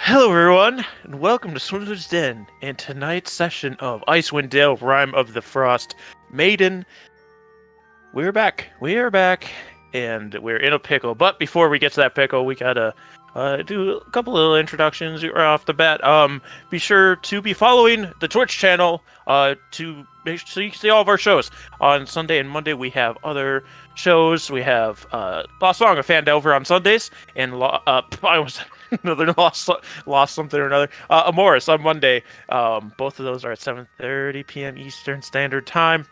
Hello, everyone, and welcome to Swindler's Den and tonight's session of Icewind Dale, Rime of the Frost Maiden. We're back. We are back, and we're in a pickle. But before we get to that pickle, we gotta do a couple little introductions right off the bat. Be sure to be following the Twitch channel to make sure you can see all of our shows. On Sunday and Monday, we have other shows. We have Lost Song of Fandelver on Sundays, and I was another lost something or another. Amoris on Monday. Both of those are at 7:30 p.m. Eastern Standard Time,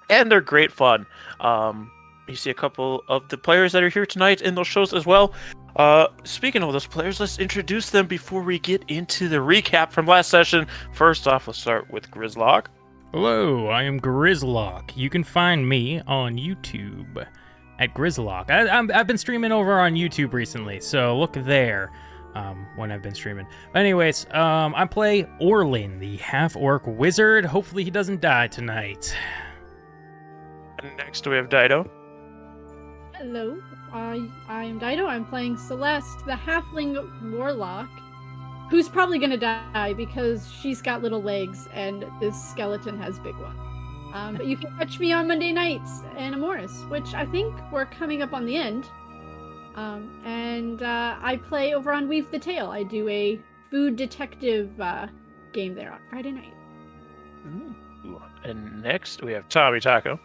and they're great fun. You see a couple of the players that are here tonight in those shows as well. Speaking of those players, let's introduce them before we get into the recap from last session. First off, let's start with Grizlocke. Hello, I am Grizlocke. You can find me on YouTube at Grizlocke. I've been streaming over on YouTube recently, so look there when I've been streaming. Anyways, I play Orlin, the half-orc wizard. Hopefully he doesn't die tonight. Next, we have Dyto. Hello, I am Dyto. I'm playing Celeste, the halfling warlock, who's probably gonna die because she's got little legs and this skeleton has big ones. But you can catch me on Monday nights in Amoris, which I think we're coming up on the end. And I play over on Weave the Tale. I do a food detective game there on Friday night. Ooh. And next, we have TommieTaco.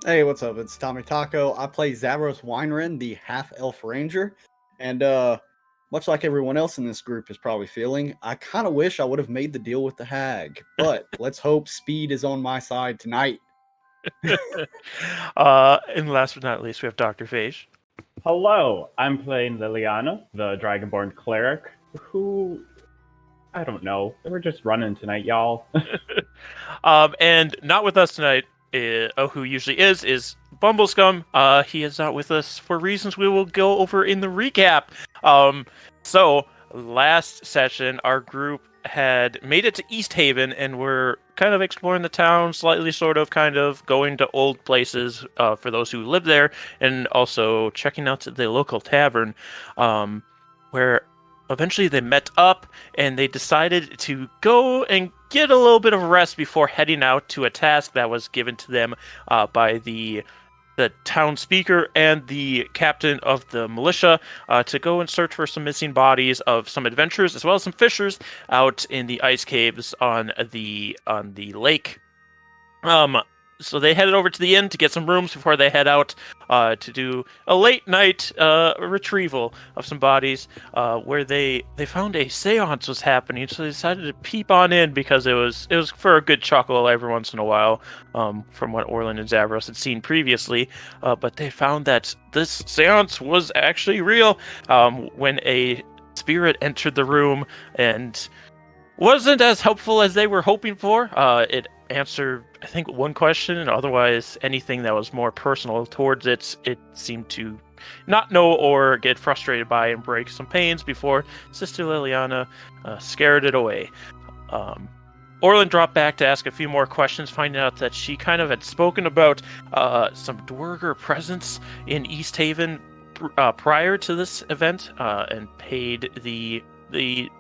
Hey, what's up? It's TommieTaco. I play Zavros Weinren, the half-elf ranger. And much like everyone else in this group is probably feeling, I kind of wish I would have made the deal with the hag. But let's hope speed is on my side tonight. And last but not least, we have Dr. Phage. Hello, I'm playing Liliana, the Dragonborn cleric, who, I don't know, we're just running tonight, y'all. And not with us tonight, who usually is Bumbleskum. He is not with us for reasons we will go over in the recap. So last session, our group had made it to East Haven and we're kind of exploring the town, slightly sort of kind of going to old places for those who live there, and also checking out the local tavern, where eventually they met up and they decided to go and get a little bit of rest before heading out to a task that was given to them by the town speaker and the captain of the militia to go and search for some missing bodies of some adventurers as well as some fishers out in the ice caves on the lake. So they headed over to the inn to get some rooms before they head out to do a late night retrieval of some bodies, where they found a seance was happening. So they decided to peep on in because it was for a good chuckle every once in a while, from what Orlin and Zavros had seen previously. But they found that this seance was actually real when a spirit entered the room and wasn't as helpful as they were hoping for. It answered, I think, one question, and otherwise anything that was more personal towards it seemed to not know or get frustrated by and break some pains before Sister Liliana scared it away. Orlin dropped back to ask a few more questions, finding out that she kind of had spoken about some Dwerger presence in East Haven prior to this event, and paid the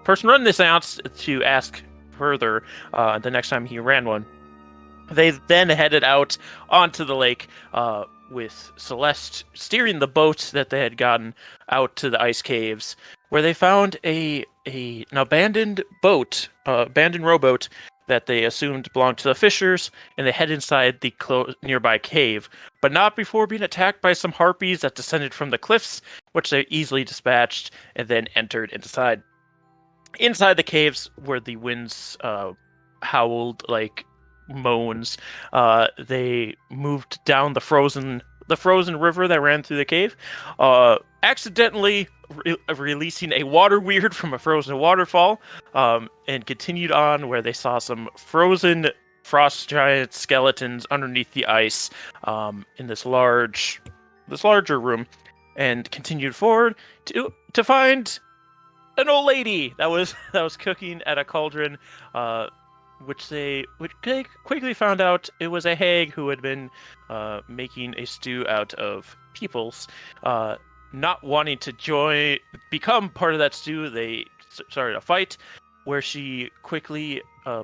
person running the seance to ask further the next time he ran one. They then headed out onto the lake with Celeste steering the boat that they had gotten out to the ice caves, where they found an abandoned boat, abandoned rowboat that they assumed belonged to the fishers, and they head inside the nearby cave, but not before being attacked by some harpies that descended from the cliffs, which they easily dispatched and then entered inside. Inside the caves, where the winds howled like moans, they moved down the frozen river that ran through the cave, accidentally releasing a water weird from a frozen waterfall, and continued on where they saw some frozen frost giant skeletons underneath the ice in this larger room, and continued forward to find an old lady that was cooking at a cauldron, which they quickly found out it was a hag who had been making a stew out of peoples. not wanting to become part of that stew, they started a fight where she quickly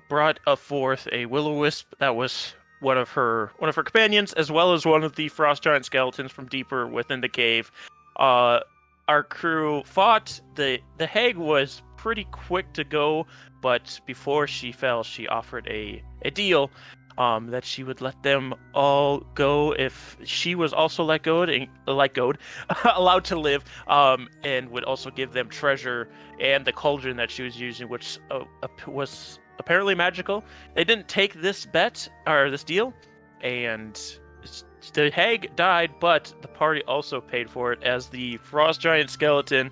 brought forth a will-o-wisp that was one of her companions, as well as one of the frost giant skeletons from deeper within the cave. Our crew fought. The hag was pretty quick to go, but before she fell, she offered a deal that she would let them all go if she was also allowed to live, and would also give them treasure and the cauldron that she was using, which was apparently magical. They didn't take this deal, and the hag died, but the party also paid for it as the frost giant skeleton,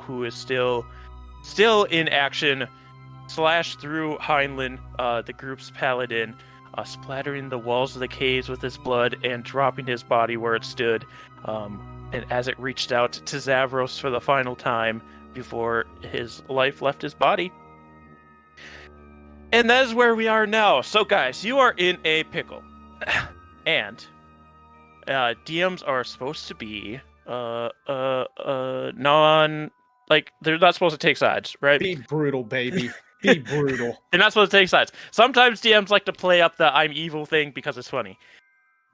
who is still in action, slashed through Heinlein, the group's paladin, splattering the walls of the caves with his blood and dropping his body where it stood, and as it reached out to Zavros for the final time before his life left his body. And that is where we are now. So guys, you are in a pickle. And DMs are supposed to be they're not supposed to take sides, right? Be brutal, baby. Be brutal. They're not supposed to take sides. Sometimes DMs like to play up the I'm evil thing because it's funny.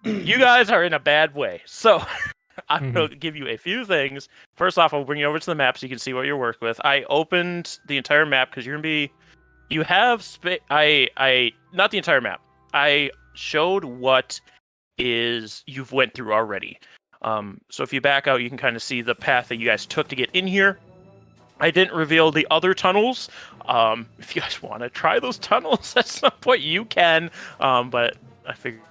You guys are in a bad way. So I'm going to give you a few things. First off, I'll bring you over to the map so you can see what you're working with. I opened the entire map because you're going to be... You have space... Not the entire map. I showed what you've went through already. So if you back out, you can kind of see the path that you guys took to get in here. I didn't reveal the other tunnels. If you guys want to try those tunnels at some point, you can. But I figured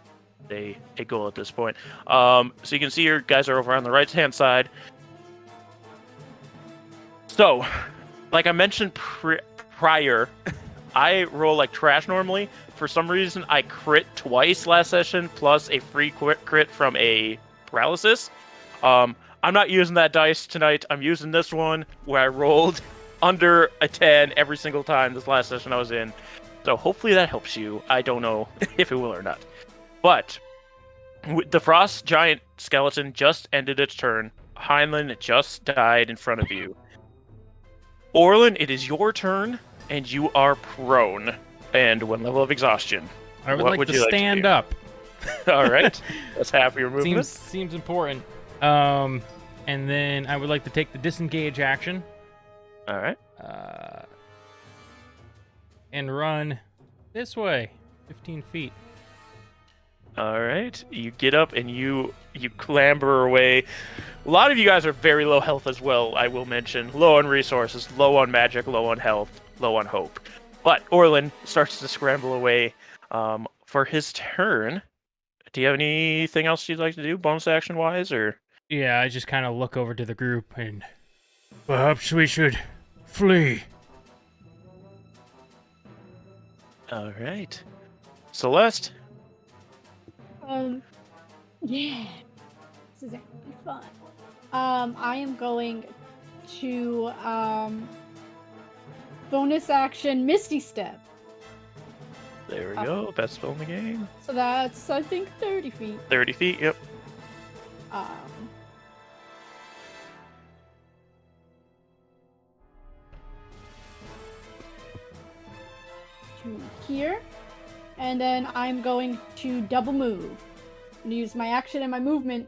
a goal at this point. So you can see your guys are over on the right-hand side. So, like I mentioned prior, I roll like trash normally. For some reason, I crit twice last session, plus a free crit from a paralysis. I'm not using that dice tonight. I'm using this one where I rolled under a 10 every single time this last session I was in. So hopefully that helps you. I don't know if it will or not. But the frost giant skeleton just ended its turn. Heinlein just died in front of you. Orlin, it is your turn, and you are prone. And 1 level of exhaustion. I would like to stand up. All right. That's half of your movement. Seems important. And then I would like to take the disengage action. All right. And run this way, 15 feet. All right. You get up and you clamber away. A lot of you guys are very low health as well, I will mention. Low on resources, low on magic, low on health, low on hope. But Orlin starts to scramble away for his turn. Do you have anything else you'd like to do, bonus action-wise, or...? Yeah, I just kind of look over to the group and... Perhaps we should flee. All right. Celeste? Yeah. This is gonna be fun. I am going to, bonus action Misty Step. There we go. Best spell in the game. So that's, I think, 30 feet. 30 feet, yep. To here. And then I'm going to double move. And use my action and my movement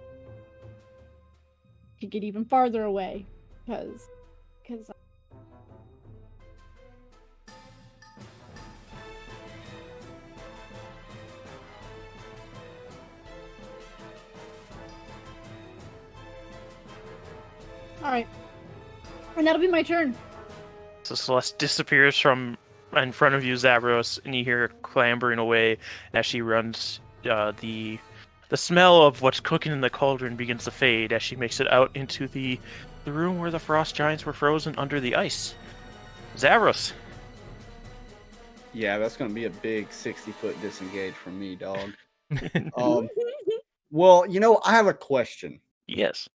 to get even farther away. Because Alright. And that'll be my turn. So Celeste disappears from in front of you, Zavros, and you hear her clambering away as she runs. The smell of what's cooking in the cauldron begins to fade as she makes it out into the room where the frost giants were frozen under the ice. Zavros. Yeah, that's going to be a big 60-foot disengage from me, dog. Well, I have a question. Yes.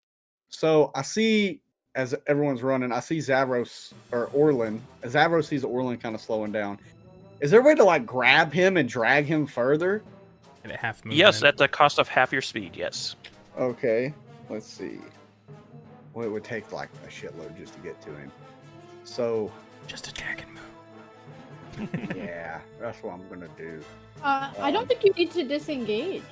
So I see, as everyone's running, I see Zavros, or Orlin. Zavros sees Orlin kind of slowing down. Is there a way to, grab him and drag him further? At a half movement. Yes, at the cost of half your speed, yes. Okay, let's see. Well, it would take like a shitload just to get to him. So Just attack and move. yeah, that's what I'm gonna do. I don't think you need to disengage.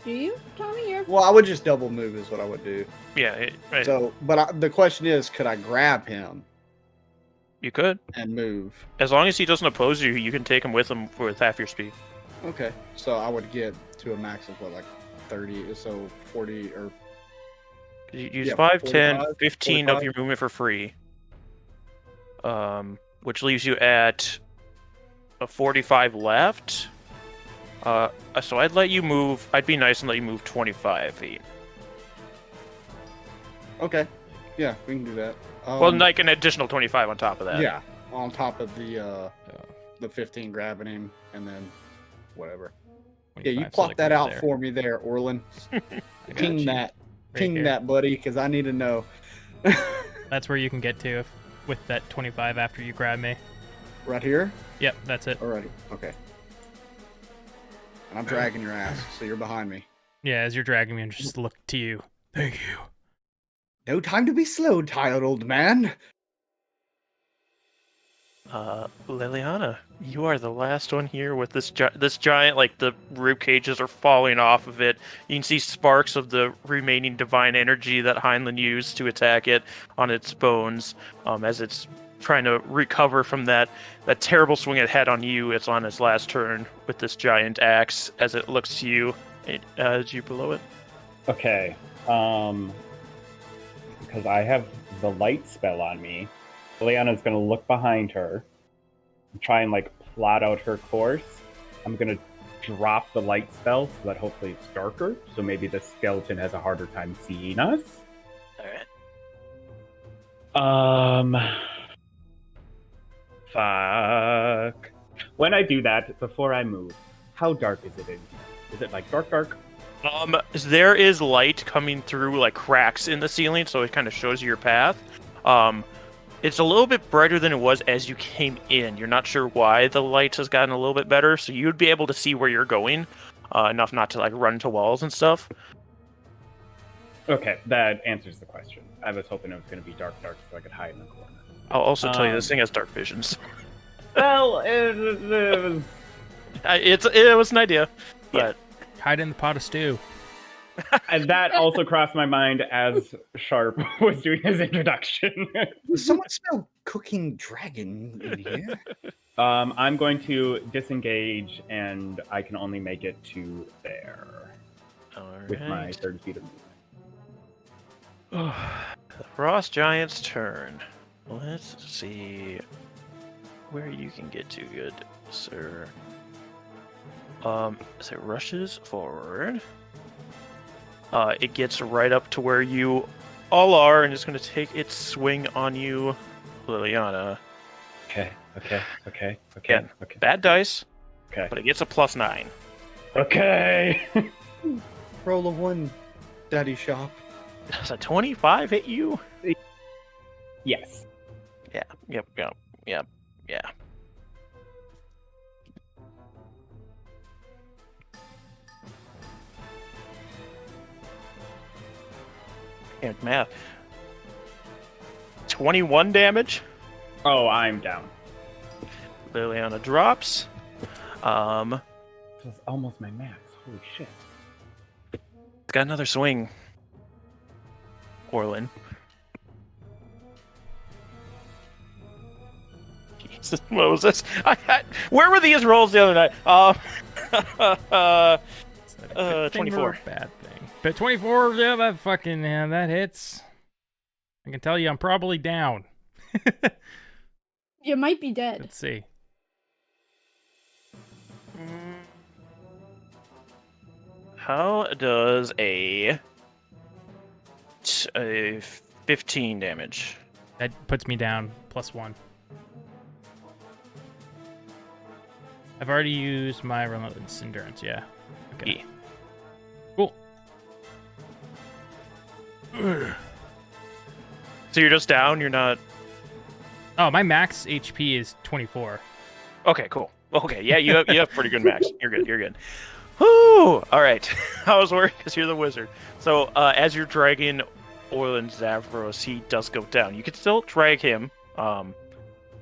Do you, Tommy? Well, I would just double move is what I would do. Yeah. Right. So, but the question is, could I grab him You could, and move? as long as he doesn't oppose you. You can take him with half your speed. Okay, so I would get to a max of what, like 30, so 40 or You use Yeah, 5, 10, 45, 15 of 45. your movement for free. Which leaves you at a 45 left. So I'd let you move. I'd be nice and let you move 25 feet. okay, yeah, we can do that. Well, like an additional 25 on top of that. Yeah, on top of the 15 grabbing him, and then whatever. Yeah, you 25, so plot like that right out there. for me there, Orlin. I got Ping you. that, Right ping here. that, buddy, because I need to know. That's where you can get to with that 25 after you grab me. Right here. Yep, that's it. Alrighty. Okay. And I'm dragging your ass, so you're behind me. Yeah, as you're dragging me, and just look to you. Thank you. No time to be slow, tired old man. Liliana, you are the last one here with this giant. Like the rib cages are falling off of it. You can see sparks of the remaining divine energy that Heinlein used to attack it on its bones, as it's trying to recover from that terrible swing it had on you. It's on its last turn with this giant axe as it looks to you. As you below it. Okay. Because I have the light spell on me, Liliana's gonna look behind her and try and like plot out her course. I'm gonna drop the light spell so that hopefully it's darker, so maybe the skeleton has a harder time seeing us. Alright. Fuck. When I do that, before I move, how dark is it in here? Is it like dark? There is light coming through like cracks in the ceiling, so it kind of shows you your path. It's a little bit brighter than it was as you came in. You're not sure why the light has gotten a little bit better, so you'd be able to see where you're going, enough not to like run into walls and stuff. Okay, that answers the question. I was hoping it was going to be dark so I could hide in the corner. I'll also tell you this thing has dark visions. Well, it was... It was an idea, but Hide in the pot of stew. And that also crossed my mind as Sharp was doing his introduction. Does someone smell cooking dragon in here? I'm going to disengage, and I can only make it to there with my 30 feet of movement. The Frost Giant's turn. Let's see where you can get to, good sir. So it rushes forward. It gets right up to where you all are, and it's going to take its swing on you, Liliana. Okay. Yeah, bad dice, Okay. but it gets a +9. Okay. Roll a 1, Daddy Shop. Does a 25 hit you? Yes. Yeah. Yep. And math. 21 damage. Oh, I'm down. Liliana drops. This was almost my max. Holy shit. It's got another swing. Orlin. Jesus, what was this? Where were these rolls the other night? 24. Bad thing. But 24, yeah, that hits. I can tell you I'm probably down. You might be dead. Let's see. How does a 15 damage? That puts me down +1. I've already used my relentless endurance, yeah. Okay. Yeah. Cool. So you're just down. You're not. Oh, my max HP is 24. Okay, cool. Okay, yeah, you have pretty good max. You're good. Whoo! All right. I was worried because you're the wizard. So as you're dragging Orlan Zavros, he does go down. You can still drag him, and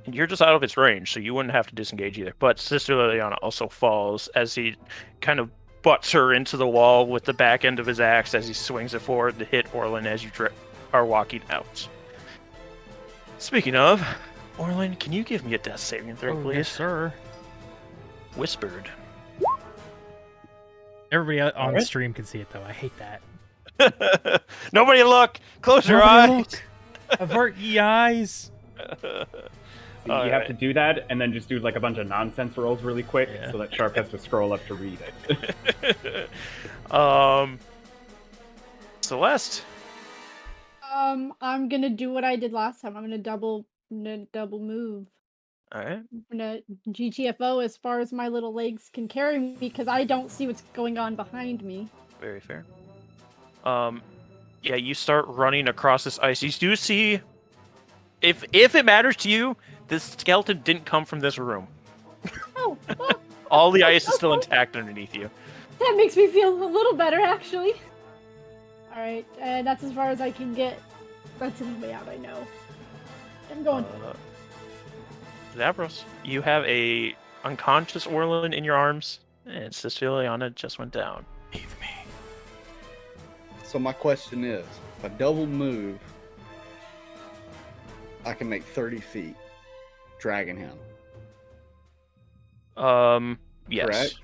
you're just out of its range, so you wouldn't have to disengage either. But Sister Liliana also falls as he kind of butts her into the wall with the back end of his axe as he swings it forward to hit Orlan as you are walking out. Speaking of, Orlan, can you give me a death saving throw, please? Yes, sir. Whispered. Everybody on the stream can see it, though. I hate that. Nobody look! Close your Nobody eyes! look. Avert ye eyes! You have to do that, and then just do like a bunch of nonsense rolls really quick, so that Sharp has to scroll up to read it. Celeste. I'm gonna do what I did last time. I'm gonna double move. All right. I'm gonna GTFO as far as my little legs can carry me because I don't see what's going on behind me. Very fair. Yeah, you start running across this ice. You do see, if it matters to you, this skeleton didn't come from this room. Oh, well, All the ice is still intact underneath you. that makes me feel a little better, actually. All right, and that's as far as I can get. That's the way out, I know. I'm going. Zavros, you have a unconscious Orlan in your arms, and Sister Liliana just went down. Leave me. So my question is, if I double move, I can make 30 feet, dragging him. Yes.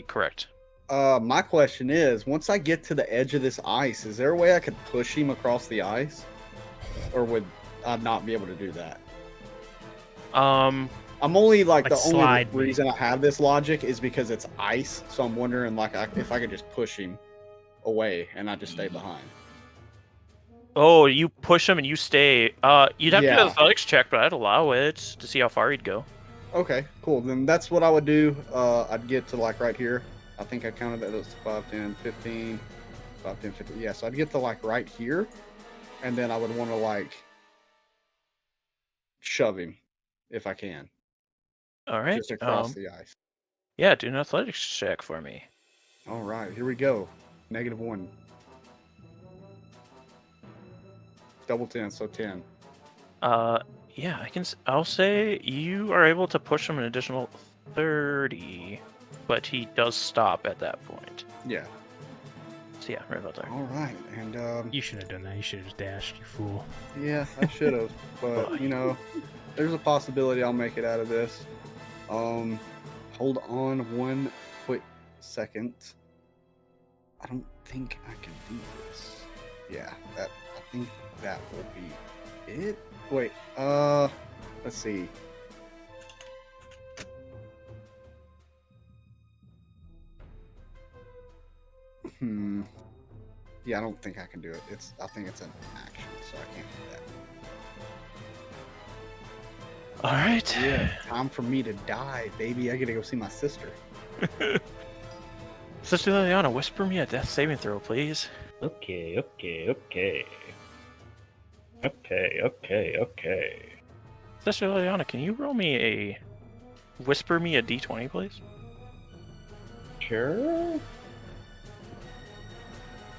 Correct. My question is, once I get to the edge of this ice, is there a way I could push him across the ice? Or would I not be able to do that? I'm only the only reason I have this logic is because it's ice, so I'm wondering if I could just push him away and not just stay behind. Oh, you push him and you stay. You'd have to do Yeah. an athletics check, but I'd allow it to see how far he'd go. Okay, cool. Then that's what I would do. I'd get to right here. I think I counted that. It was 5, 10, 15, 5, 10, 15. Yeah, so I'd get to right here, and then I would want to shove him if I can. All right. Just across the ice. Yeah, do an athletics check for me. All right, here we go. -1. Double 10, so 10. Yeah, I'll say you are able to push him an additional 30, but he does stop at that point. Yeah. So yeah, right about there. All right, and You shouldn't have done that. You should have just dashed, you fool. yeah, I should have, but there's a possibility I'll make it out of this. Hold on one quick second. I don't think I can do this. Yeah, I think that will be it. Wait, let's see. Yeah, I don't think I can do it. I think it's an action, so I can't do that. All right. Yeah, time for me to die, baby. I gotta go see my sister. Sister Liliana, whisper me a death saving throw, please. Okay. Sister Liliana, can you roll me whisper me a d20, please? Sure.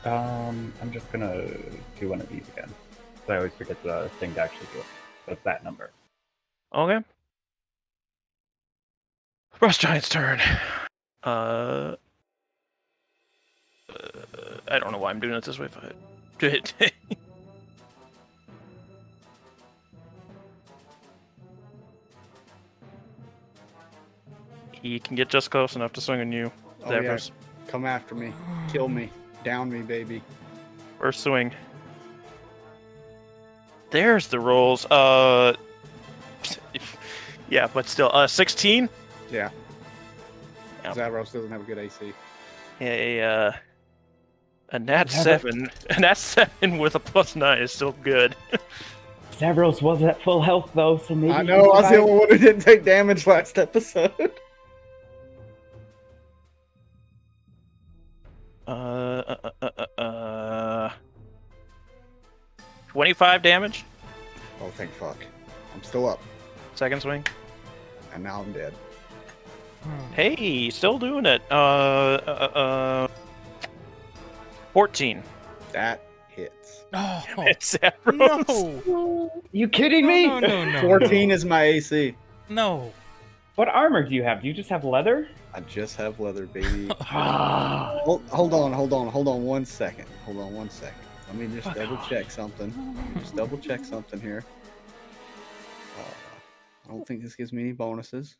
I'm just gonna do one of these again. I always forget the thing to actually do it. So it's that number. Okay. Frost Giant's turn. I don't know why I'm doing it this way, but good. He can get just close enough to swing on you. Oh, yeah. Come after me. Kill me. Down me, baby. First swing. There's the rolls. Yeah, but still, 16? Yeah. Yep. Zavros doesn't have a good AC. A nat 7. A nat 7 with a +9 is still good. Zavros was at full health though, so maybe. I know, I was the only one who didn't take damage last episode. 25 damage. Oh, thank fuck. I'm still up. Second swing. And now I'm dead. Hey, still doing it. 14. That hits. Oh, It's Zavros. no. You kidding me? No. 14 is my AC. No. What armor do you have? Do you just have leather? I just have leather, baby. Ah. Hold on 1 second. Let me just double check something. Here. I don't think this gives me any bonuses.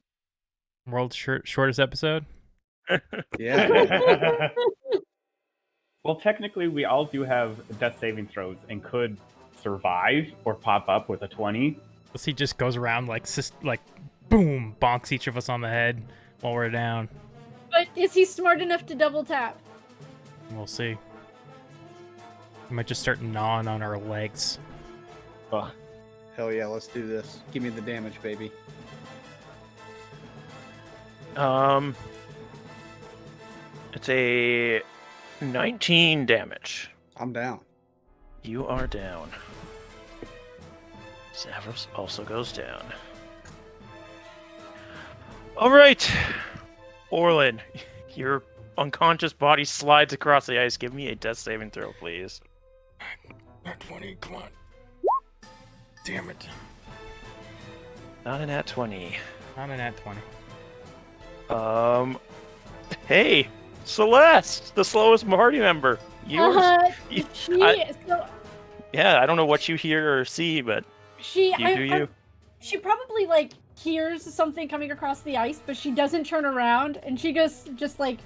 World's shortest episode? Yeah. Well, technically, we all do have death saving throws and could survive or pop up with a 20. He just goes around like boom, bonks each of us on the head while we're down. But is he smart enough to double tap? We'll see. We might just start gnawing on our legs. Ugh. Hell yeah, let's do this. Give me the damage, baby. It's a 19 damage. I'm down. You are down. Zavros also goes down. All right, Orlin, your unconscious body slides across the ice. Give me a death saving throw, please. Nat 20, come on. Damn it. Not an at 20. Not an at 20. Hey, Celeste, the slowest party member. So Yeah, I don't know what you hear or see, but you do you. She probably like hears something coming across the ice, but she doesn't turn around, and she just like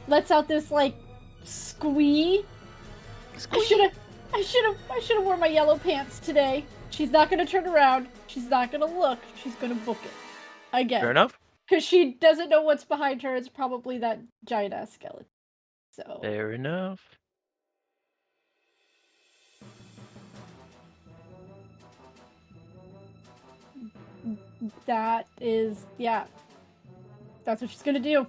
lets out this like squee. I should have worn my yellow pants today. She's not gonna turn around. She's not gonna look. She's gonna book it again. Fair enough. Because she doesn't know what's behind her. It's probably that giant ass skeleton. So Fair enough. that is, yeah. That's what she's gonna do.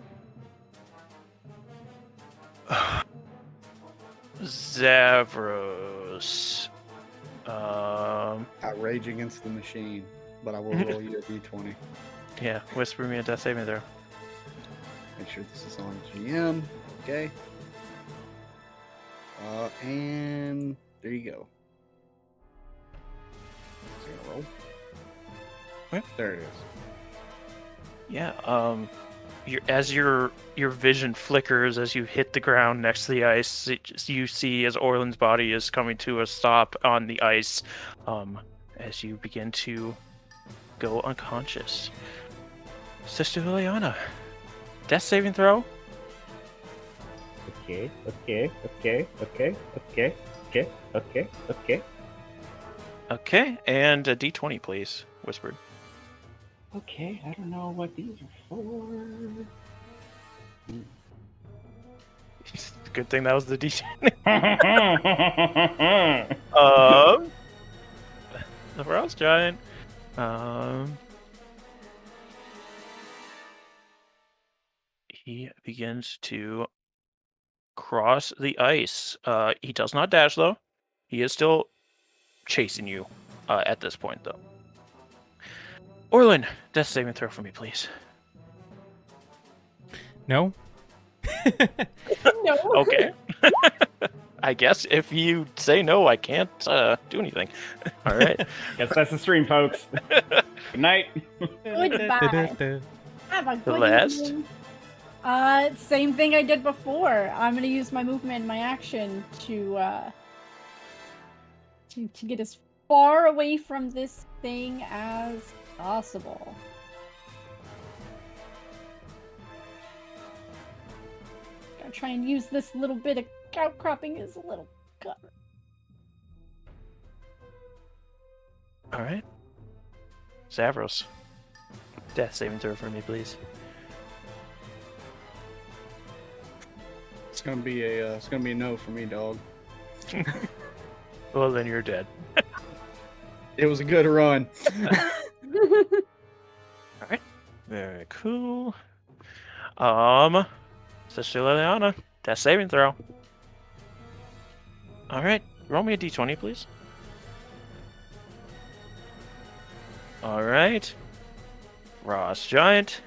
Zavros. Outrage against the machine, but I will roll you a d20. Yeah, whisper me a death saving throw. Make sure this is on GM. Okay. And there you go. Is it gonna roll? Yeah. There it is. Yeah, as your vision flickers as you hit the ground next to the ice, you see as Orlin's body is coming to a stop on the ice, as you begin to go unconscious. Sister Liliana, death saving throw. Okay. Okay, and a d20, please. Whispered. Okay, I don't know what these are for. Good thing that was the d20. The Frost Giant. He begins to cross the ice. He does not dash, though. He is still chasing you at this point, though. Orlin, death saving throw for me, please. No? No. Okay. I guess if you say no, I can't do anything. All right. Guess that's the stream, folks. Good night. Goodbye. Have a good Celeste? evening. Same thing I did before. I'm gonna use my movement and my action to get as far away from this thing as possible. Gonna try and use this little bit of outcropping as a little cover. All right. Zavros, death saving throw for me, please. It's gonna be a no for me, dog. Well, then you're dead. It was a good run. All right. Very cool. Sister Liliana, death saving throw. All right. Roll me a d20, please. All right. Ross Giant.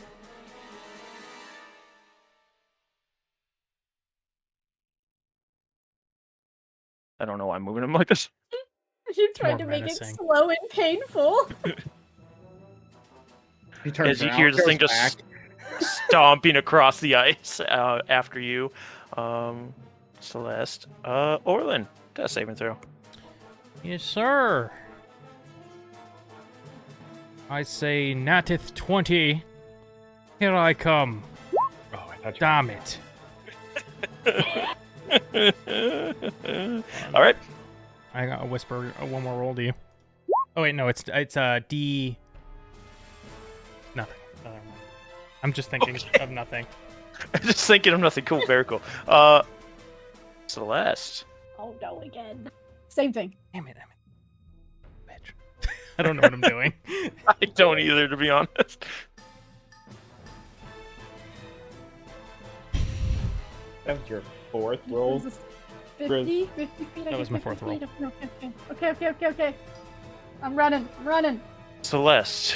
I don't know why I'm moving him like this. You tried more to make menacing. it slow and painful. He turns As you around, hear this goes thing just back. stomping across the ice after you. Celeste. Orlin, death saving throw. Yes, sir. I say natith 20. Here I come. Oh, I thought you Damn it. All right. I got a whisper. One more roll to you. Oh wait, no, it's D. Nothing. I'm just thinking of nothing. I'm just thinking of nothing. Cool. Very cool. Celeste. Oh no, again. Same thing. Damn it. Bitch. I don't know what I'm doing. I don't either, to be honest. That was your fourth roll. Is this 50? 50 feet? That was my fourth roll. Okay. I'm running. Celeste,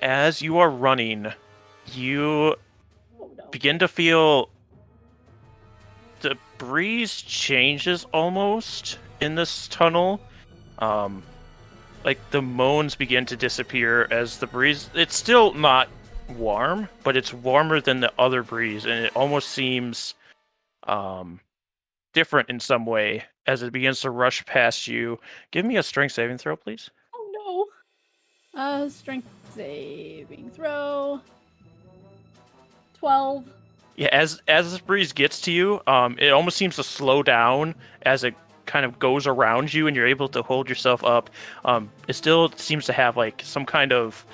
as you are running, you Oh no. begin to feel the breeze changes almost in this tunnel. Like the moans begin to disappear as the breeze. It's still not warm, but it's warmer than the other breeze, and it almost seems different in some way as it begins to rush past you. Give me a strength saving throw, please. Oh no. Strength saving throw. 12. Yeah, as this breeze gets to you, it almost seems to slow down as it kind of goes around you, and you're able to hold yourself up. It still seems to have like some kind of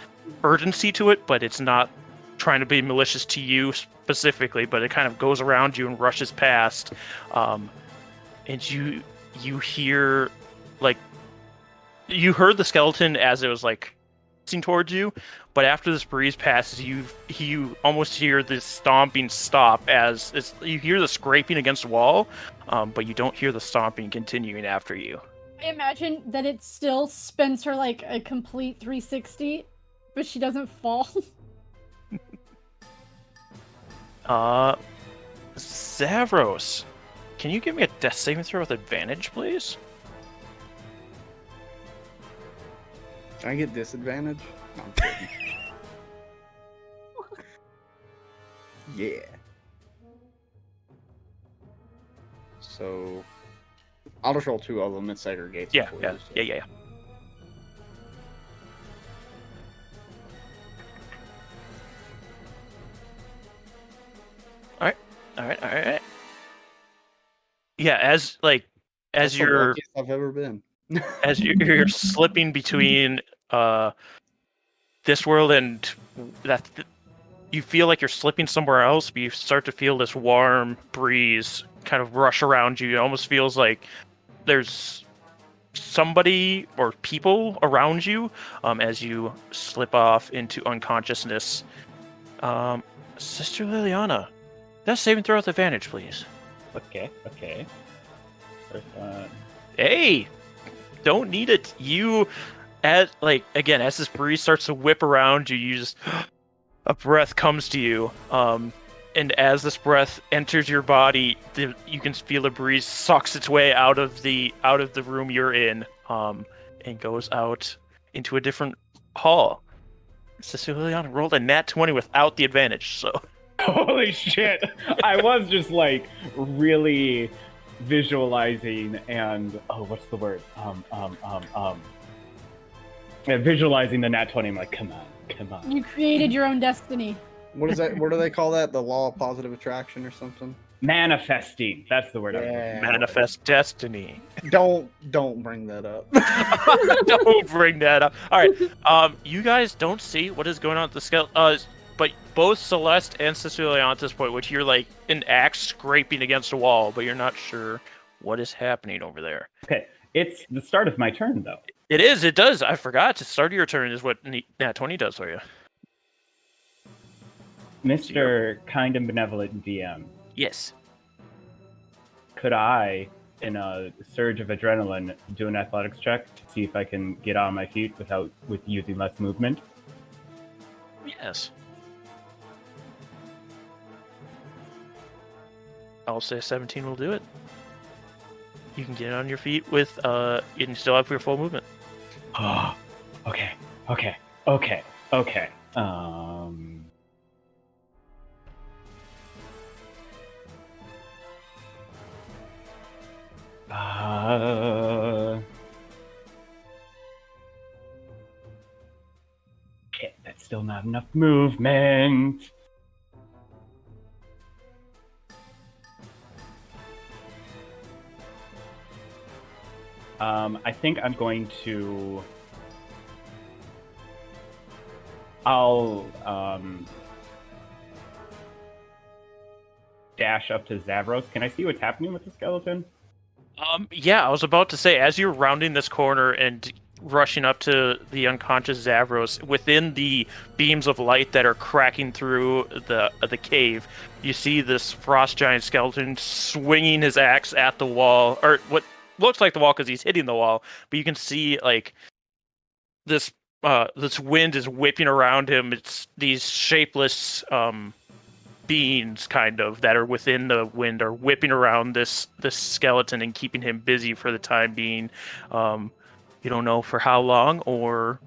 urgency to it, but it's not trying to be malicious to you specifically. But it kind of goes around you and rushes past, and you hear like you heard the skeleton as it was like towards you, but after this breeze passes, you almost hear this stomping stop as you hear the scraping against the wall, but you don't hear the stomping continuing after you. I imagine that it still spins her like a complete 360, but she doesn't fall. Zavros, can you give me a death saving throw with advantage, please? Can I get disadvantage? No, I'm kidding. Yeah. So, I'll just roll two of them. It segregates. Yeah. before you, so- All right. Yeah, as That's the you're luckiest I've ever been. as you're slipping between this world and that, you feel like you're slipping somewhere else, but you start to feel this warm breeze kind of rush around you. It almost feels like there's somebody or people around you as you slip off into unconsciousness. Sister Liliana, that's saving throw with advantage, please. Okay. First one. Hey, don't need it. You, as this breeze starts to whip around you, you just a breath comes to you. And as this breath enters your body, you can feel the breeze sucks its way out of the room you're in, and goes out into a different hall. Sister Liliana rolled a nat 20 without the advantage, so. Holy shit! I was just like really visualizing and what's the word? Visualizing the nat 20. I'm like, come on. You created your own destiny. What is that? What do they call that? The law of positive attraction or something? Manifesting. That's the word. Yeah. Manifest destiny. Don't bring that up. Don't bring that up. All right. You guys don't see what is going on with the skeleton. But both Celeste and Cecilia at this point, which you're like an axe scraping against a wall, but you're not sure what is happening over there. Okay, it's the start of my turn though. It is. It does. I forgot. To start of your turn is what Nat 20 does for you. Mr. Kind and Benevolent DM. Yes. Could I, in a surge of adrenaline, do an athletics check to see if I can get on my feet with using less movement? Yes. I'll say 17 will do it. you can get on your feet with you can still have your full movement. Oh, okay. Okay, that's still not enough movement. I think I'm going to. I'll dash up to Zavros. Can I see what's happening with the skeleton? Yeah, I was about to say, as you're rounding this corner and rushing up to the unconscious Zavros, within the beams of light that are cracking through the cave, you see this frost giant skeleton swinging his axe at the wall, or what looks like the wall because he's hitting the wall, but you can see like this wind is whipping around him. It's these shapeless beings kind of that are within the wind are whipping around this skeleton and keeping him busy for the time being. You don't know for how long or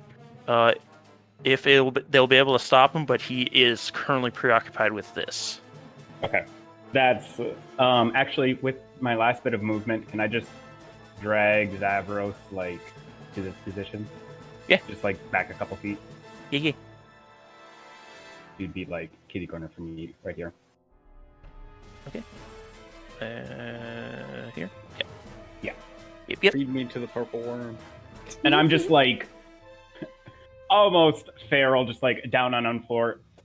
if they'll be able to stop him, but he is currently preoccupied with this. Okay, that's actually with my last bit of movement. Can I just drag Zavros like to this position? Yeah, just like back a couple feet. Yeah. You'd be like kitty corner for me right here. Okay. Here. Yeah. Yep. Feed me to the purple worm. And I'm just like almost feral, just like down on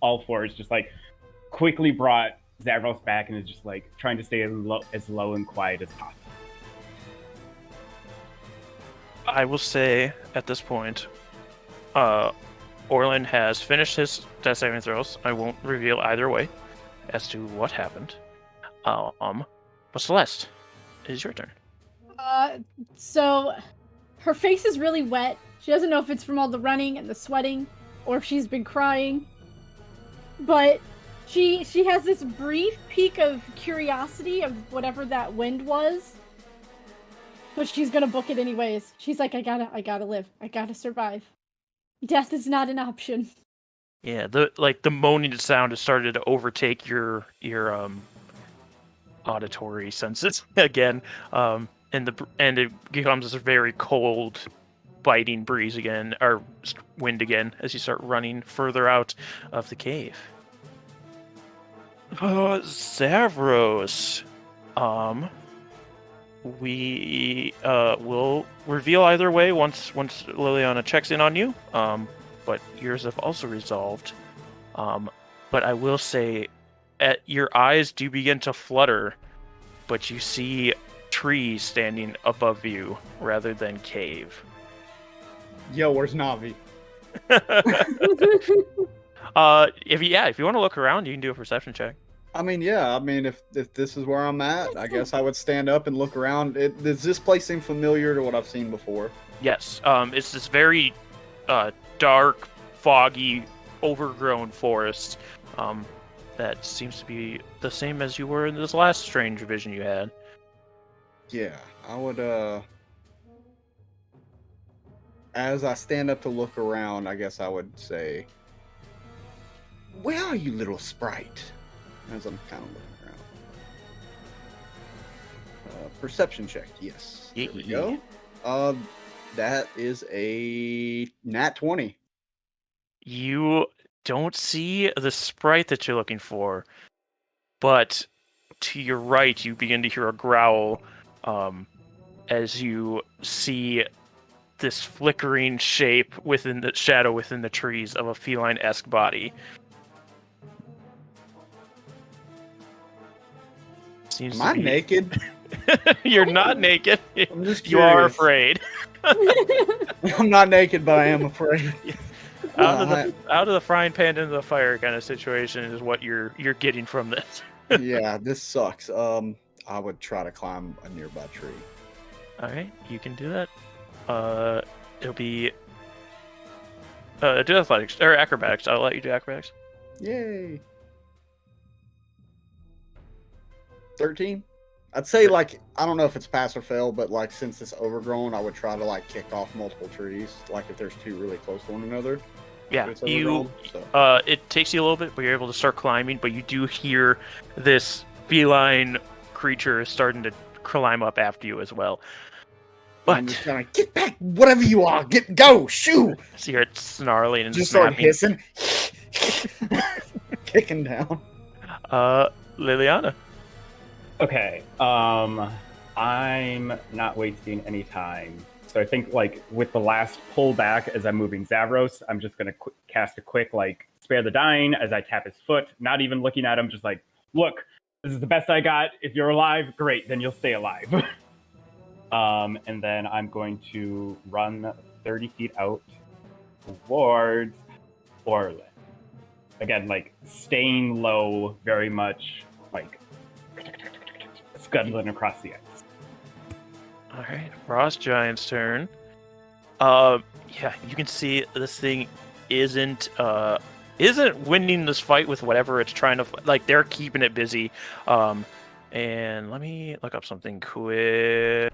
all fours, just like quickly brought Zavros back and is just like trying to stay as low and quiet as possible. I will say at this point, Orlin has finished his death saving throws. I won't reveal either way as to what happened. But Celeste, it is your turn. So her face is really wet. She doesn't know if it's from all the running and the sweating, or if she's been crying. But she has this brief peak of curiosity of whatever that wind was. But she's gonna book it anyways. She's like, I gotta live. I gotta survive. Death is not an option. Yeah, the moaning sound has started to overtake your auditory senses again. And it becomes a very cold, biting breeze again, or wind again, as you start running further out of the cave. Zavros. We will reveal either way once Liliana checks in on you. But yours have also resolved. But I will say, your eyes do begin to flutter, but you see trees standing above you rather than cave. Yo, where's Navi? If you want to look around, you can do a perception check. I mean, yeah. I mean, if this is where I'm at, I guess I would stand up and look around. Does this place seem familiar to what I've seen before? Yes. It's this very dark, foggy, overgrown forest that seems to be the same as you were in this last strange vision you had. Yeah, I would. As I stand up to look around, I guess I would say, "Where are you, little sprite?" As I'm kind of looking around. Perception check, yes. There we go. That is a nat 20. You don't see the sprite that you're looking for, but to your right, you begin to hear a growl as you see this flickering shape within the shadow within the trees of a feline-esque body. Am I naked? You're not naked. I'm just curious. You are afraid. I'm not naked, but I am afraid. Out of the frying pan into the fire kind of situation is what you're getting from this. Yeah, this sucks. I would try to climb a nearby tree. All right, you can do that. It'll be do athletics or acrobatics. I'll let you do acrobatics. Yay! 13. I'd say like I don't know if it's pass or fail, but like since it's overgrown, I would try to like kick off multiple trees. Like if there's two really close to one another. Yeah, It's overgrown, so. it takes you a little bit, but you're able to start climbing. But you do hear this feline creature starting to climb up after you as well. I'm But just gonna get back, whatever you are. Go, shoo! so you're snarling and Just start snapping. hissing, kicking down. Liliana. Okay. I'm not wasting any time. So I think like with the last pullback as I'm moving Zavros, I'm just gonna cast a quick like spare the dying as I tap his foot, not even looking at him, just like, look, this is the best I got. If you're alive, great, then you'll stay alive. And then I'm going to run 30 feet out towards Orlin. Again, like staying low, very much like scuttling across the ice. All right, Frost Giant's turn. Yeah, you can see this thing isn't winning this fight with whatever it's trying to like. They're keeping it busy. And let me look up something quick.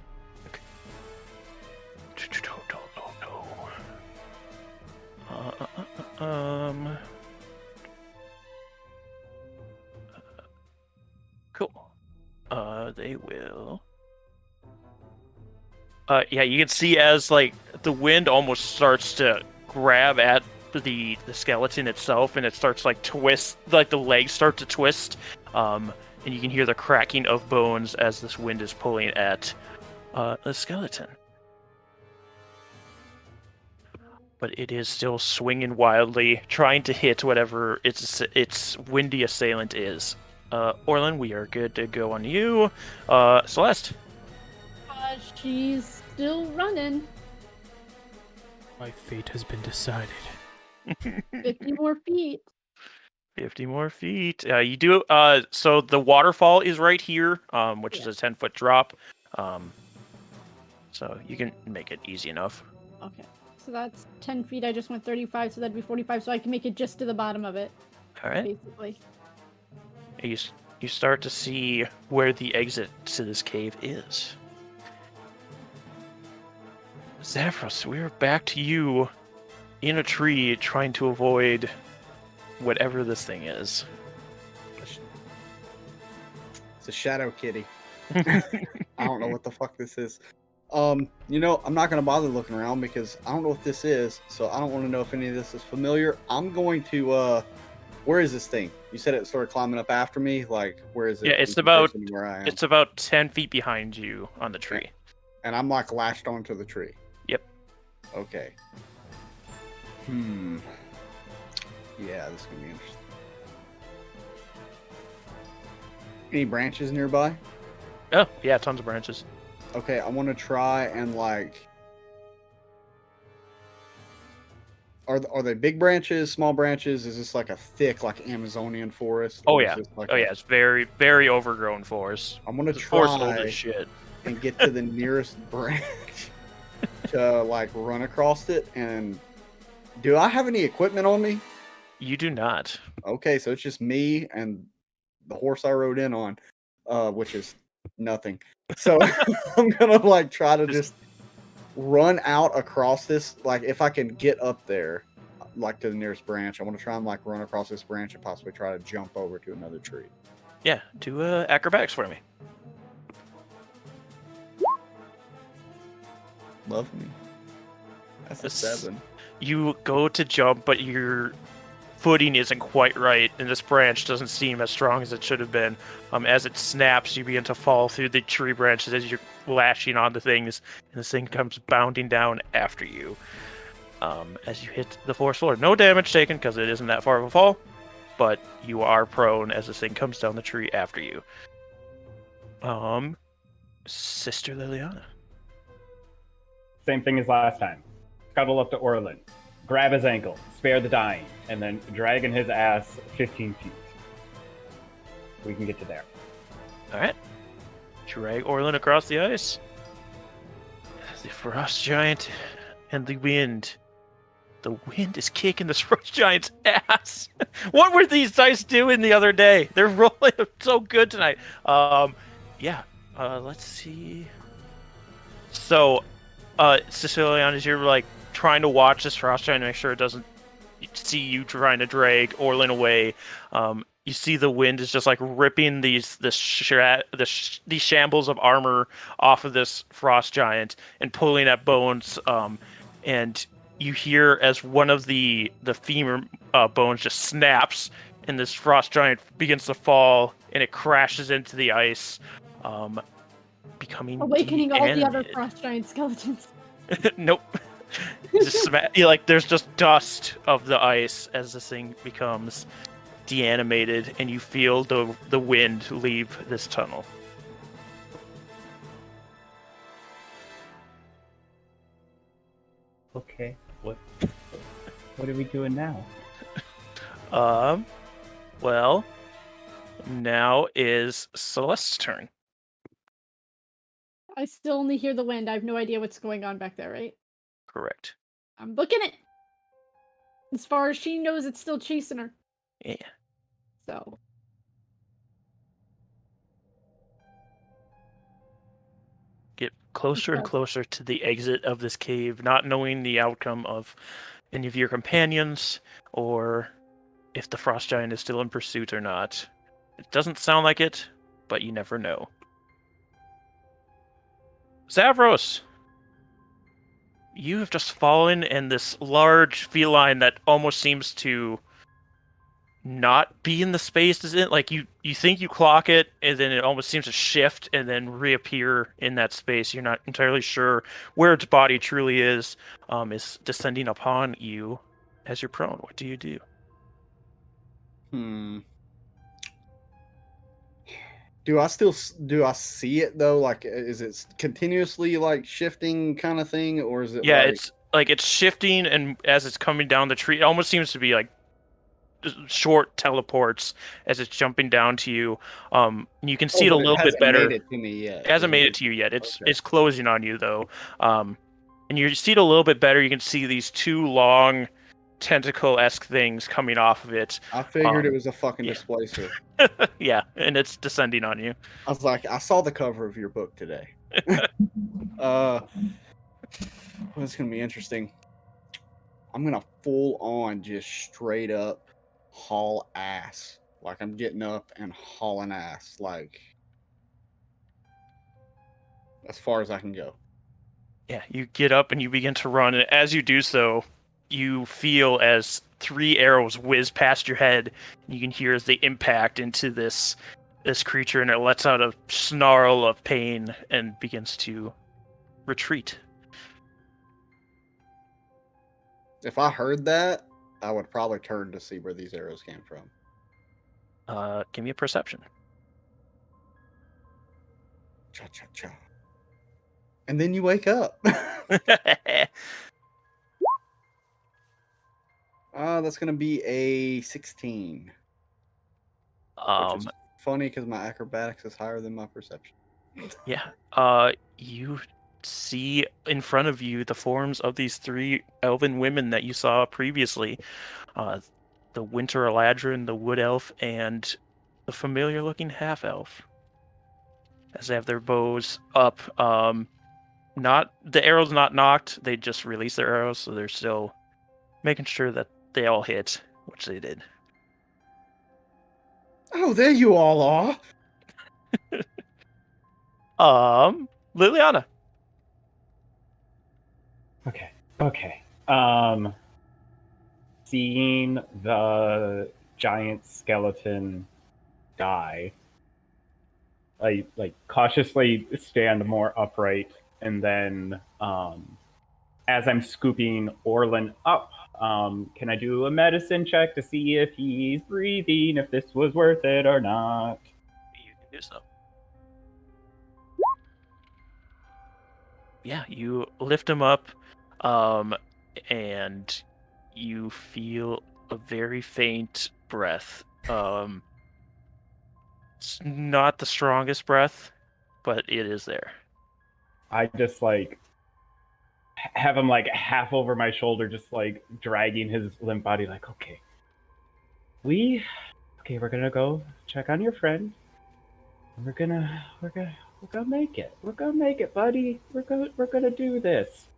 Cool. They will. Yeah, you can see as like the wind almost starts to grab at the skeleton itself, and it starts like twist, like the legs start to twist, and you can hear the cracking of bones as this wind is pulling at the skeleton. But it is still swinging wildly, trying to hit whatever its windy assailant is. Orlin, we are good to go on you. Celeste. She's still running. My fate has been decided. 50 more feet. 50 more feet. You do. So the waterfall is right here, which is a 10-foot drop. So you can make it easy enough. Okay. So that's 10 feet. I just went 35, so that'd be 45. So I can make it just to the bottom of it. All right. Basically. You start to see where the exit to this cave is. Zavros, we're back to you in a tree trying to avoid whatever this thing is. It's a shadow kitty. I don't know what the fuck this is. I'm not gonna bother looking around because I don't know what this is, so I don't want to know if any of this is familiar. I'm going to where is this thing? You said it started climbing up after me. Like, where is it? Yeah, it's about 10 feet behind you on the tree. And I'm like lashed onto the tree. Yep. Okay. Yeah, this is gonna be interesting. Any branches nearby? Oh, yeah, tons of branches. Okay, I want to try and like. Are they big branches, small branches? Is this like a thick, like Amazonian forest? Oh yeah, it's very, very overgrown forest. I'm gonna forest old try as shit. and get to the nearest branch to like run across it. And do I have any equipment on me? You do not. Okay, so it's just me and the horse I rode in on, which is nothing. So I'm gonna like try to just run out across this. Like if I can get up there, like to the nearest branch, I want to try and like run across this branch and possibly try to jump over to another tree. Yeah, do acrobatics for me. Love me. That's a 7. You go to jump, but your footing isn't quite right, and this branch doesn't seem as strong as it should have been. As it snaps, you begin to fall through the tree branches as you're lashing onto things, and this thing comes bounding down after you. As you hit the forest floor. No damage taken, because it isn't that far of a fall, but you are prone as this thing comes down the tree after you. Sister Liliana. Same thing as last time. Scuttle up to Orlin, grab his ankle, spare the dying, and then dragging his ass 15 feet. We can get to there. Alright. Drag Orlin across the ice. The frost giant and the wind. The wind is kicking this frost giant's ass. What were these dice doing the other day? They're rolling so good tonight. Yeah. Let's see. So, Sicilian, as you're like trying to watch this frost giant to make sure it doesn't see you trying to drag Orlin away, you see the wind is just like ripping these shambles of armor off of this frost giant and pulling at bones. And you hear as one of the femur bones just snaps, and this frost giant begins to fall, and it crashes into the ice, becoming awakening all the other deanimated. frost giant skeletons. Nope. Just there's just dust of the ice as this thing becomes deanimated, and you feel the wind leave this tunnel. Okay, what are we doing now? Well, now is Celeste's turn. I still only hear the wind. I have no idea what's going on back there, right? Correct. I'm booking it. As far as she knows, it's still chasing her. Yeah. So. Get closer and closer to the exit of this cave, not knowing the outcome of any of your companions, or if the frost giant is still in pursuit or not. It doesn't sound like it, but you never know. Zavros! You have just fallen, and this large feline that almost seems to not be in the space, isn't it? Like you think you clock it, and then it almost seems to shift and then reappear in that space. You're not entirely sure where its body truly is descending upon you as you're prone. What do you do? Do I see it though? Like, is it continuously like shifting kind of thing, or is it? Yeah, like... it's shifting, and as it's coming down the tree, it almost seems to be like short teleports as it's jumping down to you. You can see it a little bit better. It hasn't made it to me yet. It hasn't made it to you yet. It's closing on you though. And you see it a little bit better. You can see these two long tentacle-esque things coming off of it. I figured it was a fucking displacer. Yeah, and it's descending on you. I was like, I saw the cover of your book today. Well, it's gonna be interesting. I'm gonna full on just straight up haul ass. Like I'm getting up and hauling ass, like as far as I can go. Yeah, you get up and you begin to run, and as you do so, you feel as 3 arrows whiz past your head. You can hear as they impact into this creature, and it lets out a snarl of pain and begins to retreat. If I heard that, I would probably turn to see where these arrows came from. Give me a perception. Cha-cha-cha. And then you wake up. That's going to be a 16. Which is funny because my acrobatics is higher than my perception. Yeah. You see in front of you the forms of these 3 elven women that you saw previously. The Winter Eladrin, the Wood Elf, and the familiar-looking half-elf. As they have their bows up. Not the arrows not knocked, they just released their arrows, so they're still making sure that they all hit, which they did. Oh, there you all are. Liliana. Okay. Seeing the giant skeleton die, I cautiously stand more upright, and then as I'm scooping Orlin up, can I do a medicine check to see if he's breathing, if this was worth it or not? You can do so. Yeah, you lift him up, and you feel a very faint breath. It's not the strongest breath, but it is there. I just have him half over my shoulder, just dragging his limp body, okay, we're gonna go check on your friend. We're gonna We're gonna make it. We're gonna make it, buddy. We're gonna do this.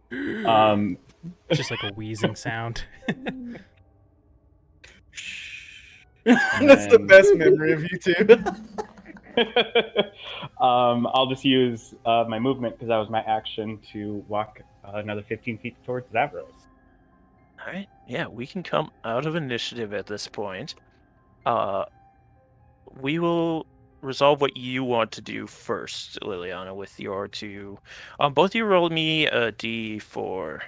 Just like a wheezing sound. That's the best memory of you two. I'll just use my movement because that was my action to walk another 15 feet towards Zavros. All right. Yeah, we can come out of initiative at this point. We will resolve what you want to do first, Liliana, with your two. Both of you roll me a d4.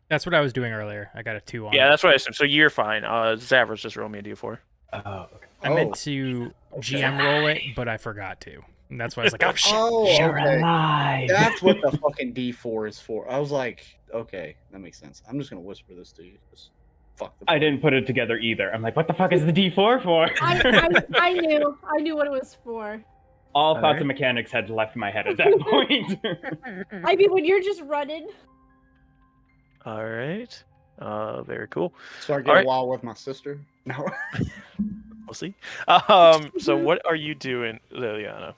That's what I was doing earlier. I got a 2 on Yeah, it. that's what I assumed. So you're fine. Zavros, just roll me a d4. Oh, okay. I meant to GM roll it, but I forgot to. And that's why I was like, oh, shit. You're okay. alive. That's what the fucking D4 is for. I was like, okay, that makes sense. I'm just gonna whisper this to you. Just fuck the. I didn't put it together either. I'm like, what the fuck is the D4 for? I knew what it was for. All thoughts and mechanics had left my head at that point. I mean, when you're just running. All right. Very cool. So I get a while with my sister. No. We'll see. So what are you doing, Liliana?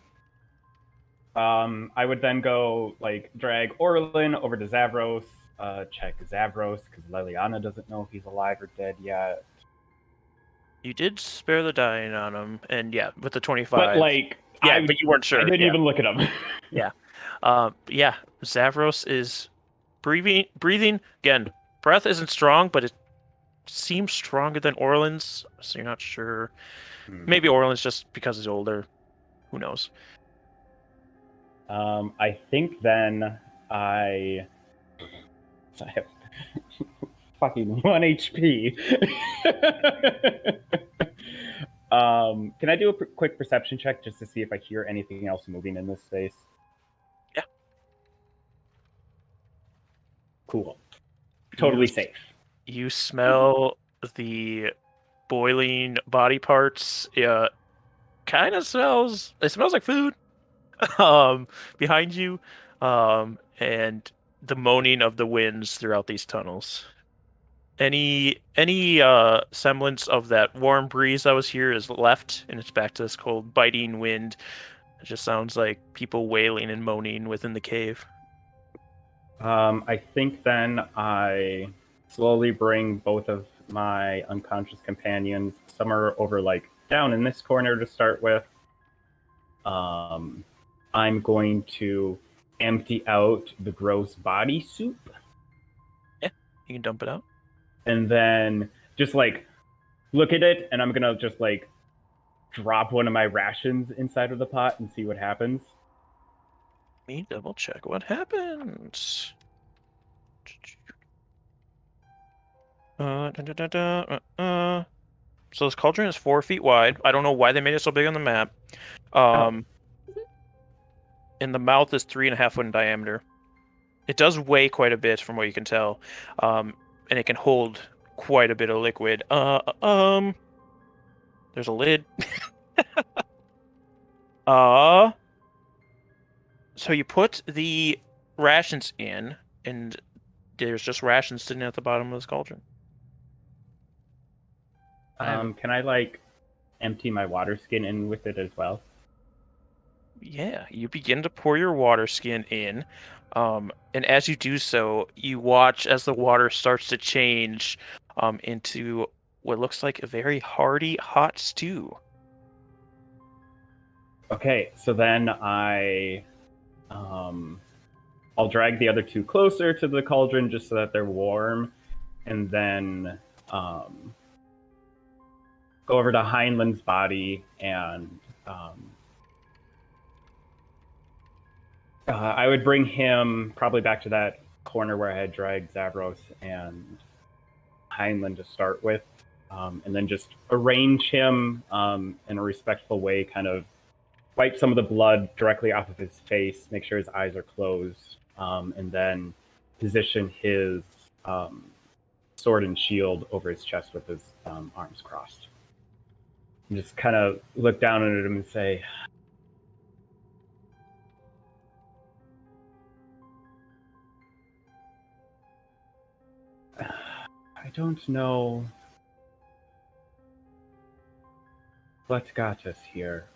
I would then go drag Orlin over to Zavros, check Zavros because Liliana doesn't know if he's alive or dead yet. You did spare the dying on him, and yeah, with the 25. But but you weren't sure. I didn't even look at him. Yeah. Zavros is breathing again. Breath isn't strong, but it seems stronger than Orlin's, so you're not sure. Maybe Orlin's just because he's older. Who knows? I think then I have fucking 1 HP. Can I do a quick perception check just to see if I hear anything else moving in this space? Yeah. Cool. Totally safe. You smell the boiling body parts. Yeah, kind of smells. It smells like food. Behind you, and the moaning of the winds throughout these tunnels. Any semblance of that warm breeze that was here is left, and it's back to this cold, biting wind. It just sounds like people wailing and moaning within the cave. I think then I slowly bring both of my unconscious companions somewhere over down in this corner to start with. I'm going to empty out the gross body soup. Yeah, you can dump it out. And then just look at it, and I'm gonna just drop one of my rations inside of the pot and see what happens. Let me double check what happens. So this cauldron is 4 feet wide. I don't know why they made it so big on the map. And the mouth is 3.5 foot in diameter. It does weigh quite a bit from what you can tell. And it can hold quite a bit of liquid. There's a lid. So you put the rations in, and there's just rations sitting at the bottom of this cauldron. Can I empty my water skin in with it as well? Yeah, you begin to pour your water skin in, and as you do so, you watch as the water starts to change into what looks like a very hearty hot stew. Okay, so then I'll drag the other two closer to the cauldron just so that they're warm, and then go over to Heinlein's body and I would bring him probably back to that corner where I had dragged Zavros and Heinlein to start with, and then just arrange him in a respectful way, kind of wipe some of the blood directly off of his face, make sure his eyes are closed, and then position his sword and shield over his chest with his arms crossed. And just kind of look down at him and say, I don't know what got us here,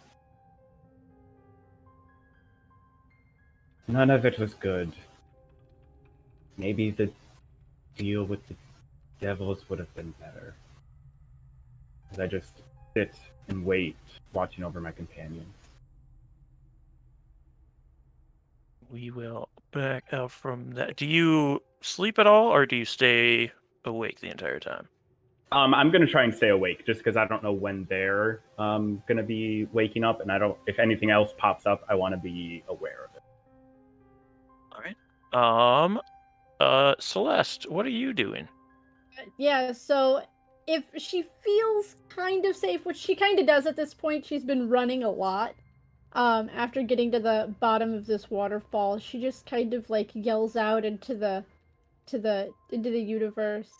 None of it was good. Maybe the deal with the devils would have been better. As I just sit and wait, watching over my companions. We will back up from that. Do you sleep at all, or do you stay awake the entire time? I'm gonna try and stay awake, just because I don't know when they're gonna be waking up, and I don't. If anything else pops up, I want to be aware of it. All right. Celeste, what are you doing? Yeah, so if she feels kind of safe, which she kind of does at this point, she's been running a lot. After getting to the bottom of this waterfall, she just kind of like yells out into the universe.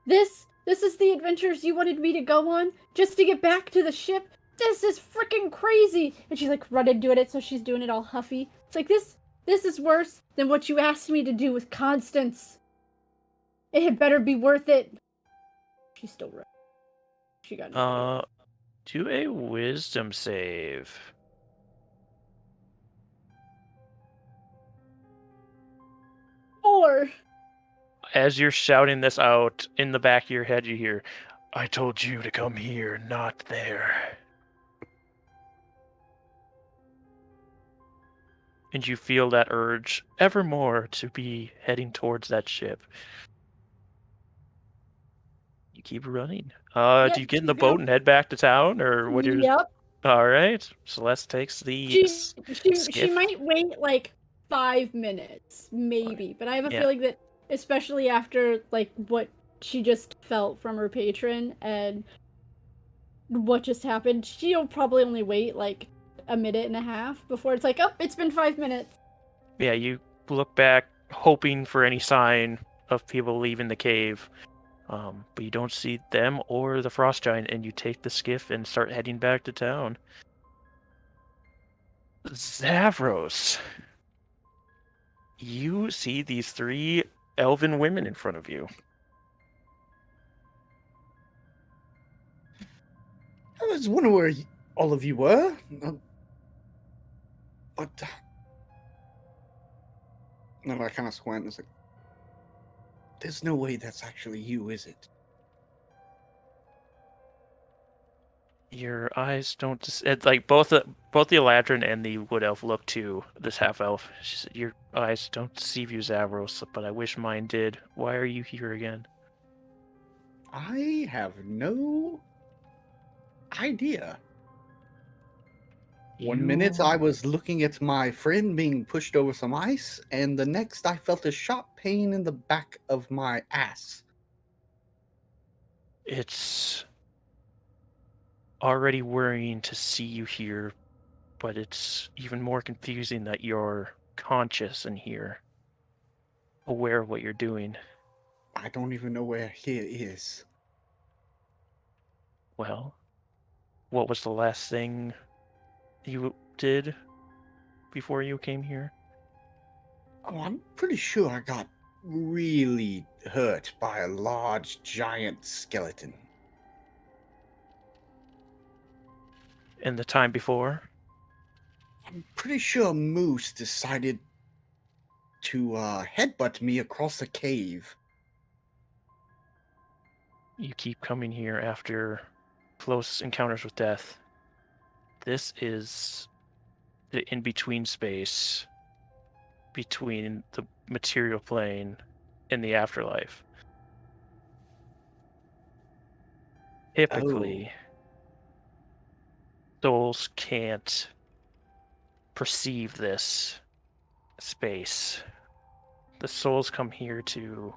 This is the adventures you wanted me to go on just to get back to the ship. This is freaking crazy. And she's like running doing it, so she's doing it all huffy. It's like this is worse than what you asked me to do with Constance. It had better be worth it. She's still running. She got no do a wisdom save. Or As you're shouting this out, in the back of your head you hear, "I told you to come here, not there." And you feel that urge evermore to be heading towards that ship. You keep running. Yep, do you get in she's the boat and head back to town, or what? Yep. All right. Celeste takes the She skiff. might wait like 5 minutes, maybe, but I have a Yeah. feeling that, especially after like what she just felt from her patron and what just happened, she'll probably only wait like a minute and a half before it's like, oh, it's been 5 minutes. Yeah, you look back, hoping for any sign of people leaving the cave, but you don't see them or the frost giant, and you take the skiff and start heading back to town. Zavros, you see these 3 elven women in front of you. I was wondering where all of you were. But no, I kind of squint and it's like, there's no way that's actually you, is it? Your eyes don't. It's like both the Eladrin and the wood elf look to this half elf. She said, "Your eyes don't deceive you, Zavros, but I wish mine did. Why are you here again?" I have no idea. One minute I was looking at my friend being pushed over some ice, and the next I felt a sharp pain in the back of my ass. It's already worrying to see you here, but it's even more confusing that you're conscious and here, aware of what you're doing. I don't even know where here is. Well, what was the last thing you did before you came here? Oh, I'm pretty sure I got really hurt by a large, giant skeleton. And the time before? I'm pretty sure Moose decided to headbutt me across a cave. You keep coming here after close encounters with death. This is the in-between space between the material plane and the afterlife. Typically, souls can't perceive this space. The souls come here to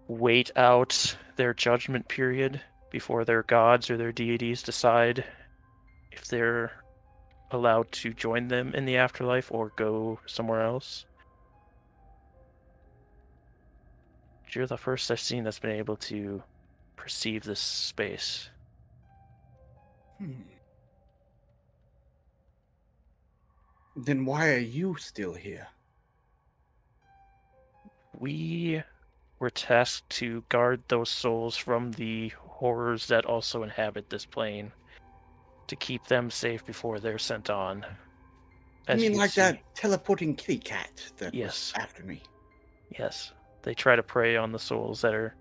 wait out their judgment period before their gods or their deities decide if they're allowed to join them in the afterlife or go somewhere else. You're the first I've seen that's been able to perceive this space. Then why are you still here? We were tasked to guard those souls from the horrors that also inhabit this plane, to keep them safe before they're sent on. I As you mean, can like see. that teleporting kitty cat that Yes. was after me. Yes. They try to prey on the souls that are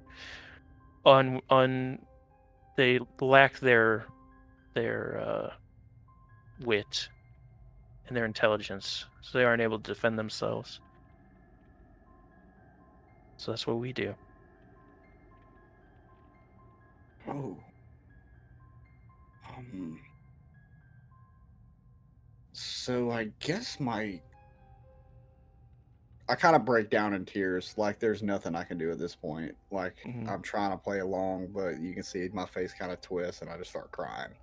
they lack their wit and their intelligence, so they aren't able to defend themselves. So that's what we do. Oh. So I guess I kind of break down in tears. Like, there's nothing I can do at this point. Like, Mhm. I'm trying to play along, but you can see my face kind of twist, and I just start crying.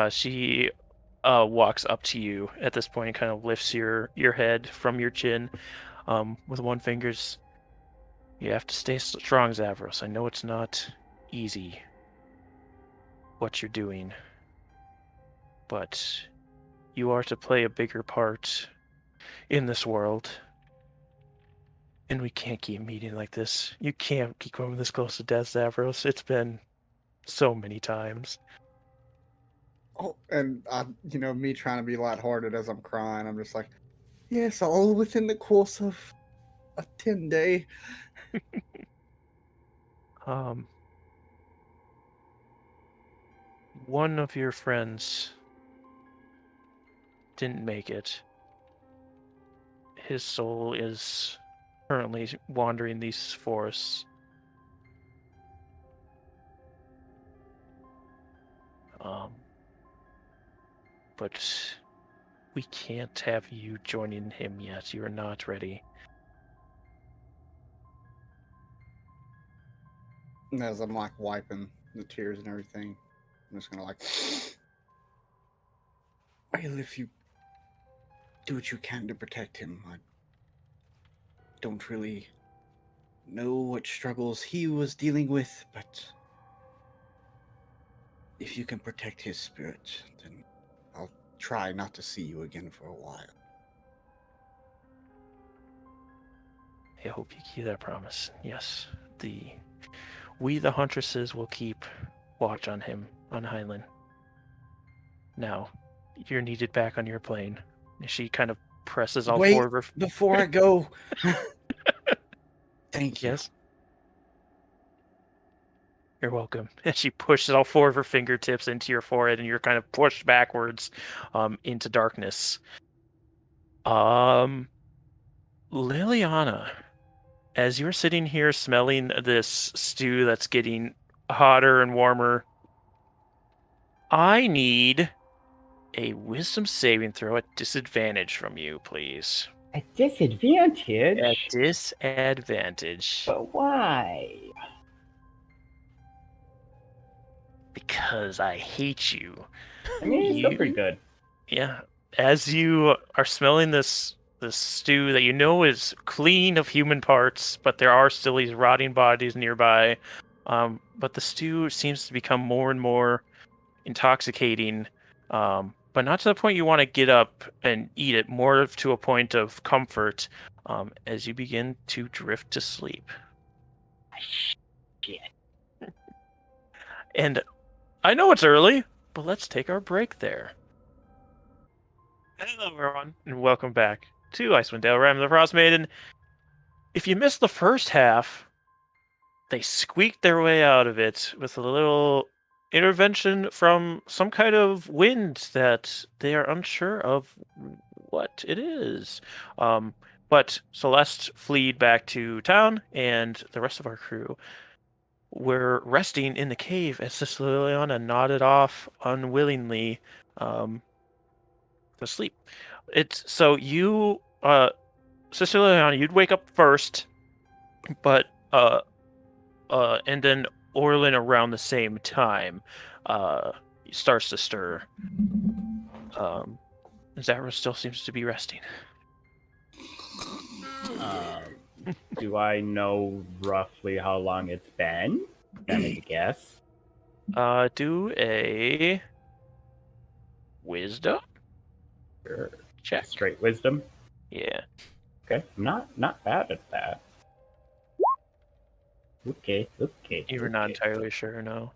She walks up to you at this point and kind of lifts your head from your chin with one finger's. You have to stay strong, Zavros. I know it's not easy what you're doing, but you are to play a bigger part in this world. And we can't keep meeting like this. You can't keep coming this close to death, Zavros. It's been so many times. Oh, and me trying to be lighthearted as I'm crying. I'm just like, yes, all within the course of a 10-day. One of your friends didn't make it. His soul is currently wandering these forests. But we can't have you joining him yet. You are not ready. And as I'm like wiping the tears and everything, I'm just gonna like, well, if you do what you can to protect him, I don't really know what struggles he was dealing with, but if you can protect his spirit, then I'll try not to see you again for a while. I hope you keep that promise. Yes, we the Huntresses will keep watch on him on Highland. Now, you're needed back on your plane. She kind of presses all Wait, four of her. Before I go, thank you. Yes. You're welcome. And she pushes all four of her fingertips into your forehead, and you're kind of pushed backwards into darkness. Liliana, as you're sitting here smelling this stew that's getting hotter and warmer, I need a wisdom saving throw at disadvantage from you, please. A disadvantage? At disadvantage. But why? Because I hate you. I mean, it's still pretty good. Yeah. As you are smelling this stew that you know is clean of human parts, but there are still these rotting bodies nearby. But the stew seems to become more and more intoxicating. But not to the point you want to get up and eat it, more to a point of comfort as you begin to drift to sleep. Shit. And I know it's early, but let's take our break there. Hello, everyone, and welcome back to Icewind Dale, Rime the Frostmaiden. If you missed the first half, they squeaked their way out of it with a little intervention from some kind of wind that they are unsure of what it is. But Celeste fled back to town, and the rest of our crew were resting in the cave as Liliana nodded off unwillingly to sleep. It's so you, Sister Liliana, you'd wake up first, but and then Orlin around the same time starts to stir. Zavra still seems to be resting. Do I know roughly how long it's been? Can I make a guess? Do a wisdom Sure. check. Straight wisdom? Yeah. Okay. Not bad at that. Okay. You're not entirely sure, no.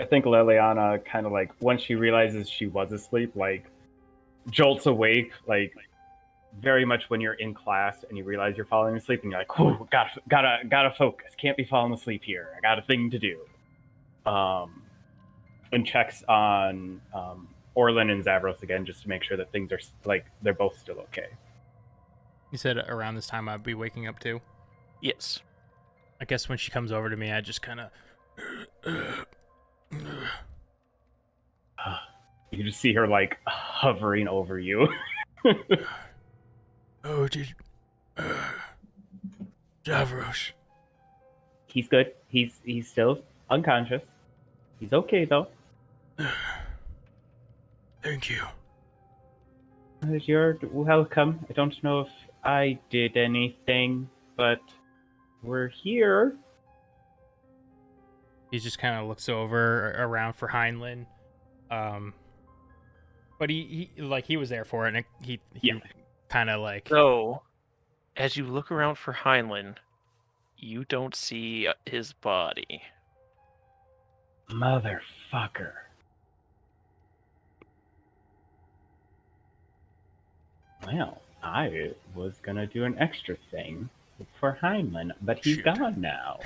I think Liliana kind of like once she realizes she was asleep, like jolts awake, like very much when you're in class and you realize you're falling asleep and you're like, "Whew, gotta focus. Can't be falling asleep here. I got a thing to do." And checks on Orlin and Zavros again just to make sure that things are like they're both still okay. You said around this time I'd be waking up too? Yes. I guess when she comes over to me, I just kind of... You just see her like hovering over you. Oh, did... Zavros. He's good. He's still unconscious. He's okay though. Thank you. You're welcome. I don't know if I did anything, but we're here. He just kind of looks over around for Heinlein. But he was there for it, and he kind of like... So, as you look around for Heinlein, you don't see his body. Motherfucker. Well, I was gonna do an extra thing for Heinlein, but he's Shoot. gone now.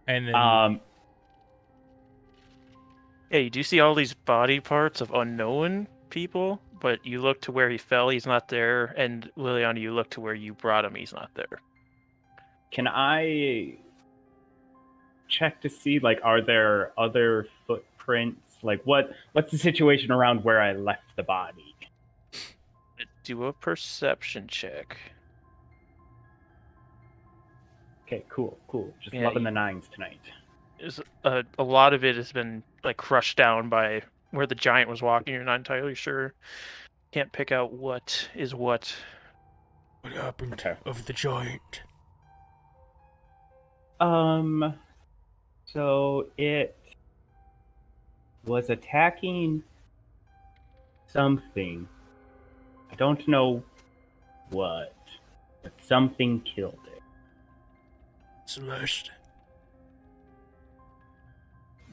And then... Yeah, you do see all these body parts of unknown people, but you look to where he fell, he's not there, and Liliana, you look to where you brought him, he's not there. Can I check to see, like, are there other footprints? Like, what's the situation around where I left the body? Do a perception check. Okay, cool. Just Yeah, loving the nines tonight. A lot of it has been like crushed down by where the giant was walking. You're not entirely sure. Can't pick out what is what. What happened of the giant? So it was attacking something. I don't know what, but something killed it. Celeste.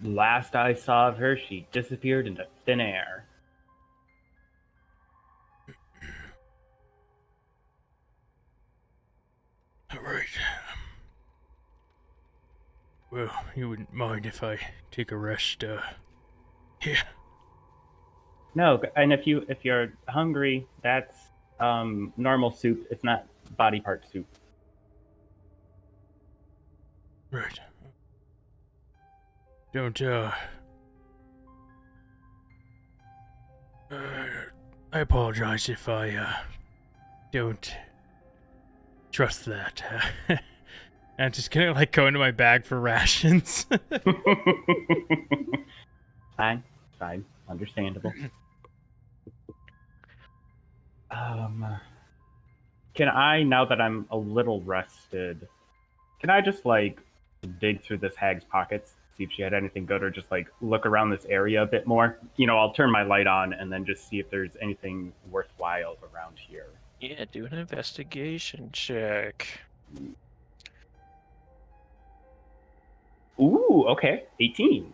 Last I saw of her, she disappeared into thin air. All right. Well, you wouldn't mind if I take a rest, here? No, and if you're hungry, that's normal soup. It's not body part soup. Right. Don't, I apologize if I, don't trust that. I'm just gonna, like, go into my bag for rations. Fine. Understandable. Can I, now that I'm a little rested, can I just, like, dig through this hag's pockets, see if she had anything good, or just, like, look around this area a bit more? You know, I'll turn my light on and then just see if there's anything worthwhile around here. Yeah, do an investigation check. Ooh, okay. 18.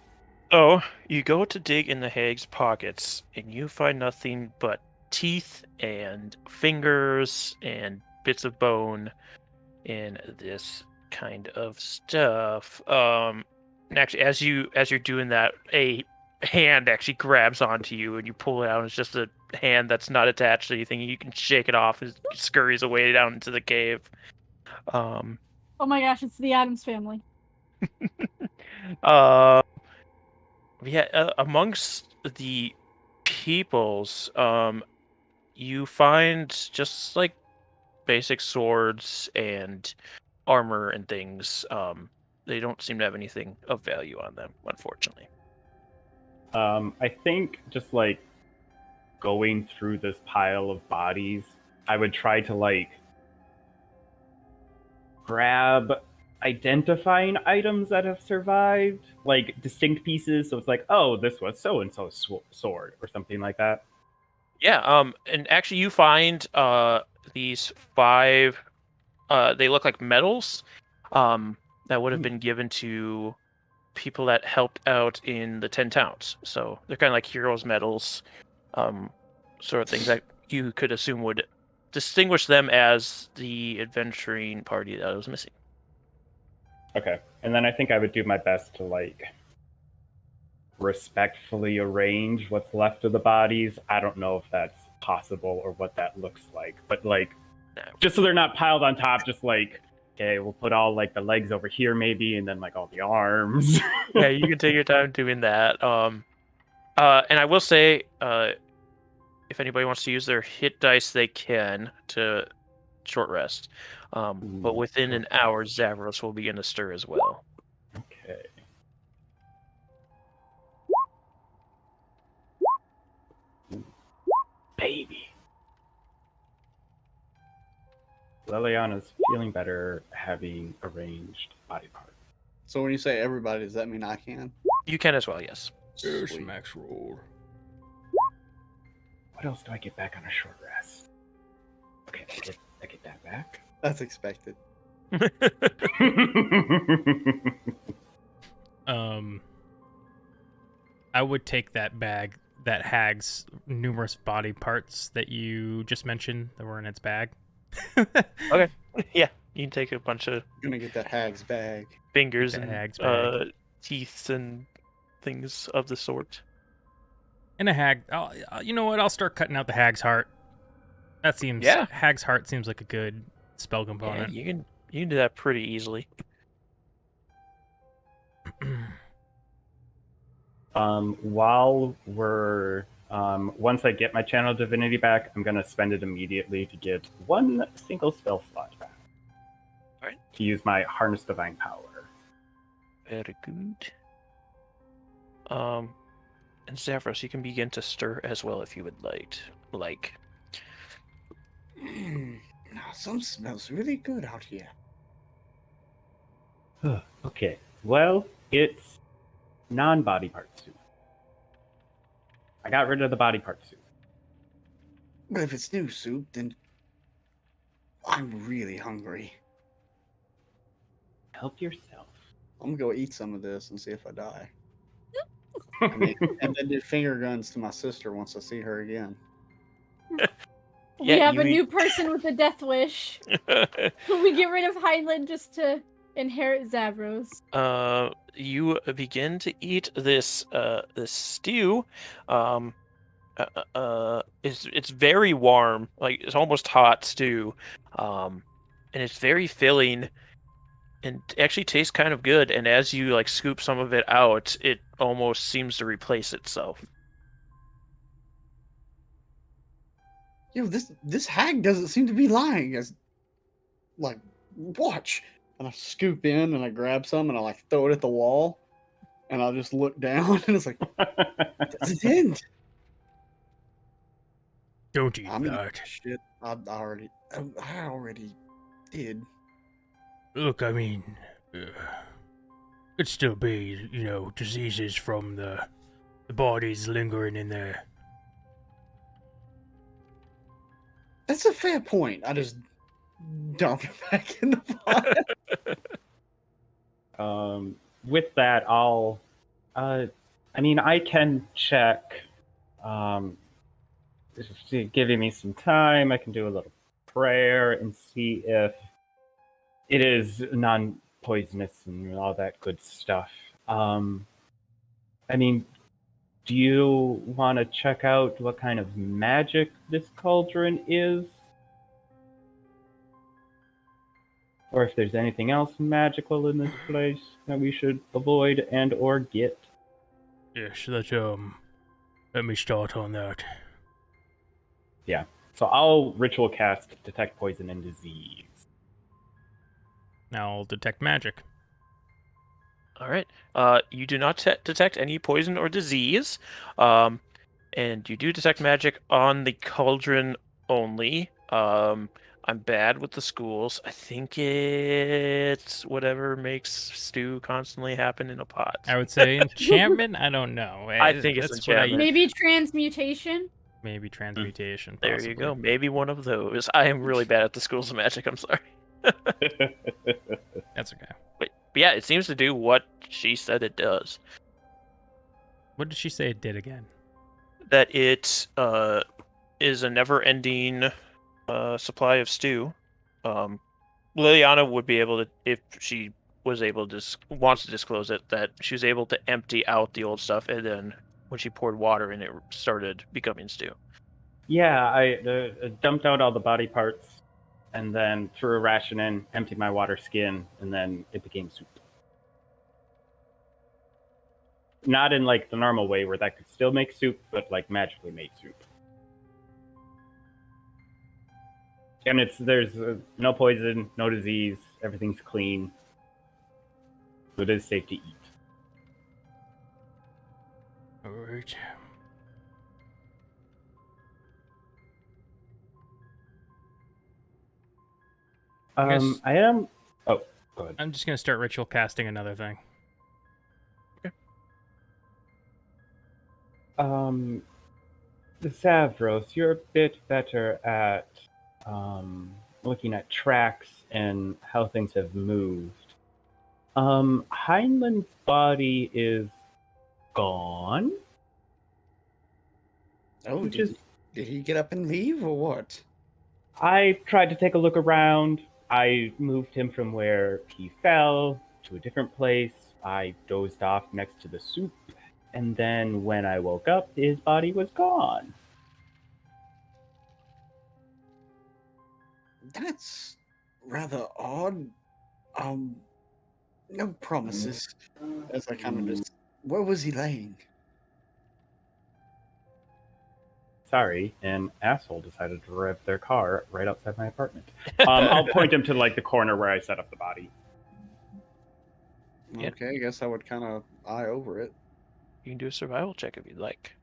Oh, you go to dig in the hag's pockets, and you find nothing but teeth and fingers and bits of bone and this kind of stuff. Actually, as you're doing that, a hand actually grabs onto you, and you pull it out. And it's just a hand that's not attached to anything. You can shake it off and it scurries away down into the cave. Oh my gosh, it's the Addams Family. Amongst the peoples, you find just like basic swords and armor and things. They don't seem to have anything of value on them, unfortunately. I think just like going through this pile of bodies, I would try to like grab identifying items that have survived, like distinct pieces. So it's like, oh, this was so and so's sword or something like that. Yeah. And actually, you find these 5. They look like medals. That would have been given to people that helped out in the 10 towns. So they're kind of like heroes medals, sort of things that you could assume would distinguish them as the adventuring party that was missing. Okay. And then I think I would do my best to, like, respectfully arrange what's left of the bodies. I don't know if that's possible or what that looks like, but, like, just so they're not piled on top, just like, okay, we'll put all, like, the legs over here maybe, and then, like, all the arms. Yeah, you can take your time doing that. And I will say, if anybody wants to use their hit dice, they can to short rest. But within an hour, Zavros will begin to stir as well. Okay. Baby. Liliana's feeling better having arranged body parts. So when you say everybody, does that mean I can? You can as well, yes. Sweet. Max roll. What else do I get back on a short rest? Okay, I get that back. That's expected. I would take that bag that Hag's numerous body parts that you just mentioned that were in its bag. Okay. Yeah, you can take a bunch of You're gonna get that hag's bag. fingers That and hag's bag. teeth and things of the sort. And a hag. You know what? I'll start cutting out the hag's heart. That seems. Yeah. Hag's heart seems like a good spell Yeah, component. you can do that pretty easily. While we're once I get my channel divinity back, I'm gonna spend it immediately to get one single spell slot back. Alright. To use my harness divine power. Very good. And Zavros, you can begin to stir as well if you would like. Now, some smells really good out here. Okay. Well, it's non-body part soup. I got rid of the body part soup. But if it's new soup, then I'm really hungry. Help yourself. I'm gonna go eat some of this and see if I die. and then do finger guns to my sister once I see her again. We have a new person with a death wish. We get rid of Highland just to inherit Zavros. You begin to eat this stew. It's very warm, like it's almost hot stew, and it's very filling, and actually tastes kind of good. And as you like scoop some of it out, it almost seems to replace itself. Yo, this hag doesn't seem to be lying. As like, watch. And I scoop in and I grab some and I like throw it at the wall, and I'll just look down and it's like, that's it end. Don't eat I mean, that. shit, I already did. Look, I mean, could still be, diseases from the bodies lingering in there. That's a fair point. I just dump it back in the pot. With that, I'll. I can check. Giving me some time, I can do a little prayer and see if it is non-poisonous and all that good stuff. Do you want to check out what kind of magic this cauldron is? Or if there's anything else magical in this place that we should avoid and or get? Yes, let me start on that. Yeah. So I'll ritual cast Detect Poison and Disease. Now I'll detect magic. All right. You do not detect any poison or disease, and you do detect magic on the cauldron only. I'm bad with the schools. I think it's whatever makes stew constantly happen in a pot. I would say enchantment. I don't know. I think it's enchantment. Maybe transmutation. Maybe transmutation. There Possibly. you go. Maybe one of those. I am really bad at the schools of magic. I'm sorry. That's okay. But yeah, it seems to do what she said it does. What did she say it did again? That it is a never-ending supply of stew. Liliana would be able to, if she was able to, wants to disclose it, that she was able to empty out the old stuff, and then when she poured water in, it started becoming stew. Yeah, I dumped out all the body parts, and then threw a ration in, emptied my water skin, and then it became soup. Not in like the normal way where that could still make soup, but like magically made soup. And there's no poison, no disease, everything's clean. So it is safe to eat. Alright. Yes. I am. Oh, go ahead. I'm just gonna start ritual casting another thing. The Savros, you're a bit better at looking at tracks and how things have moved. Heinlein's body is gone. Oh, did he get up and leave or what? I tried to take a look around. I moved him from where he fell to a different place. I dozed off next to the soup. And then when I woke up, his body was gone. That's rather odd. No promises. As I kind of just... Where was he laying? Sorry, an asshole decided to rev their car right outside my apartment. I'll point him to like the corner where I set up the body. Yeah. Okay, I guess I would kind of eye over it. You can do a survival check if you'd like.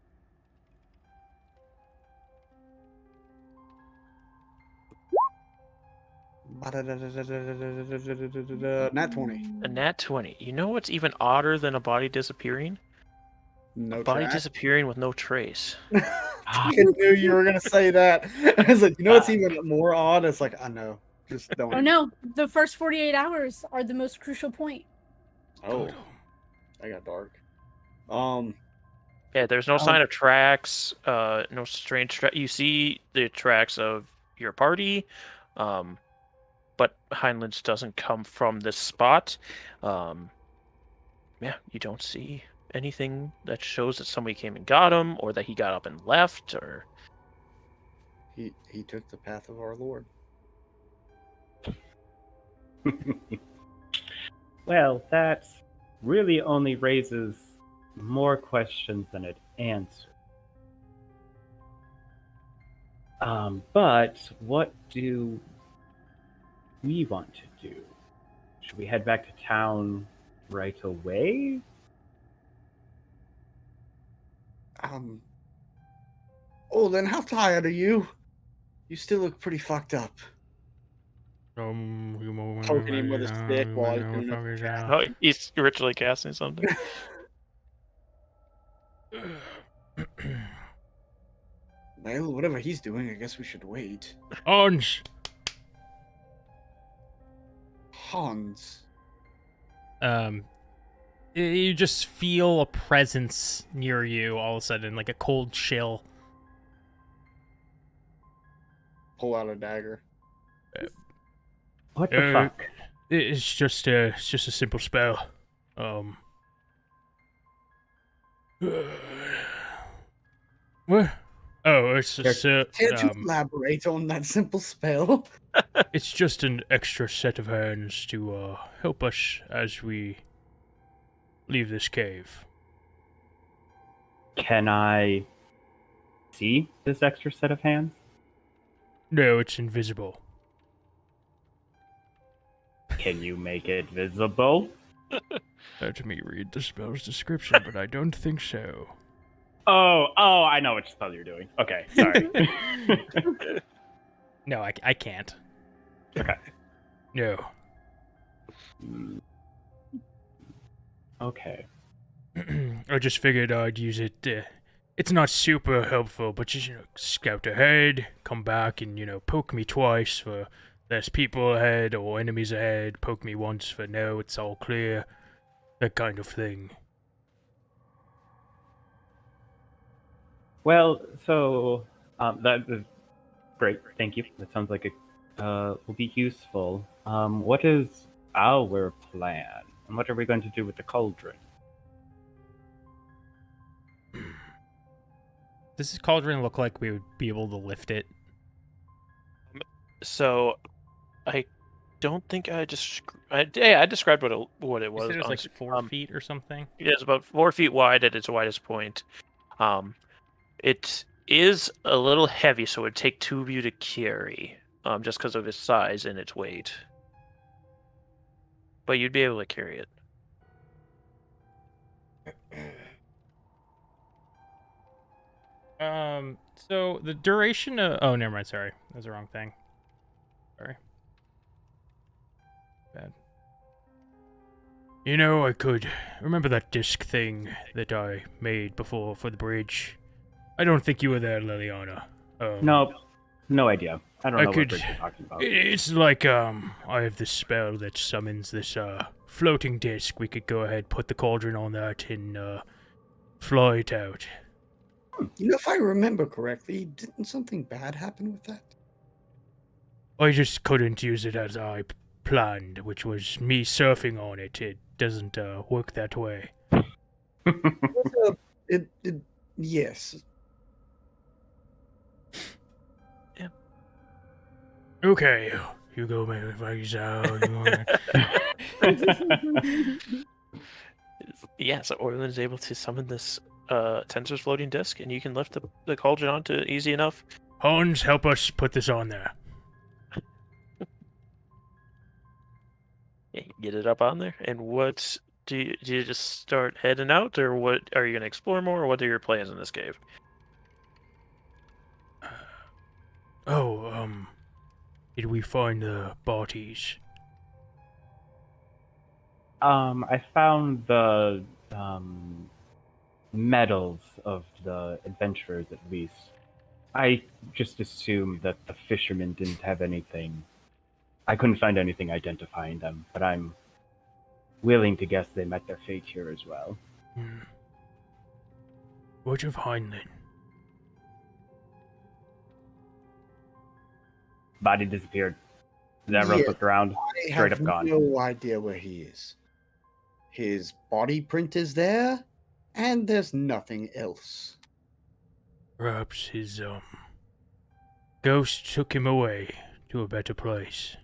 Nat 20. A nat 20. You know what's even odder than a body disappearing? No A body track. disappearing with no trace. I knew you were gonna say that. I was like, you know what's even more odd? It's like, I know. Just don't. Oh no, the first 48 hours are the most crucial point. Oh, that got dark. Yeah, there's no sign of tracks. No strange you see the tracks of your party, but Heinlein's doesn't come from this spot. Yeah, you don't see anything that shows that somebody came and got him, or that he got up and left, or he took the path of our Lord. Well, that really only raises more questions than it answers. But what do we want to do? Should we head back to town right away? Oh, then how tired are you? You still look pretty fucked up. Poking him with a stick while he's doing it. oh, he's ritually casting something. Well, whatever he's doing, I guess we should wait. Orange. Hans. You just feel a presence near you all of a sudden, like a cold chill. Pull out a dagger. What the fuck? It's just a simple spell. What? Oh, it's just Can't you elaborate on that simple spell? it's just an extra set of hands to help us as we leave this cave. Can I see this extra set of hands? No, it's invisible. Can you make it visible? Let me read the spell's description, but I don't think so. Oh, I know which spell you're doing. Okay, sorry. No, I can't. Okay. No. Okay. I just figured I'd use it. It's not super helpful, but just, scout ahead, come back and, poke me twice for there's people ahead or enemies ahead, poke me once for no, it's all clear, that kind of thing. Well, so that is great. Thank you. That sounds like it will be useful. What is our plan? And what are we going to do with the cauldron? Does this cauldron look like we would be able to lift it? So, I don't think I just. I described what it You was. said it was like honestly. 4 feet or something? It's about 4 feet wide at its widest point. It is a little heavy, so it would take 2 of you to carry, just because of its size and its weight. But you'd be able to carry it. So the duration of... Oh, never mind, sorry. That was the wrong thing. Sorry. Bad. You know, I could... Remember that disc thing that I made before for the bridge? I don't think you were there, Liliana. No, no idea. I don't know could... what you're talking about. It's like, I have this spell that summons this, floating disc. We could go ahead, put the cauldron on that, and, fly it out. You know, if I remember correctly, didn't something bad happen with that? I just couldn't use it as I planned, which was me surfing on it. It doesn't, work that way. Yes. Yeah. Okay, you go make the out. Yeah, so Orlin is able to summon this Tensor's floating disc, and you can lift the cauldron onto it easy enough. Hans, help us put this on there. Yeah, get it up on there. And what do you just start heading out, or what are you gonna explore more, or what are your plans in this cave? Did we find the bodies? I found the medals of the adventurers, at least. I just assumed that the fishermen didn't have anything. I couldn't find anything identifying them, but I'm willing to guess they met their fate here as well. What'd you find then? Body disappeared. Zavros looked around, I straight have up gone. no idea where he is. His body print is there, and there's nothing else. Perhaps his, ghost took him away to a better place.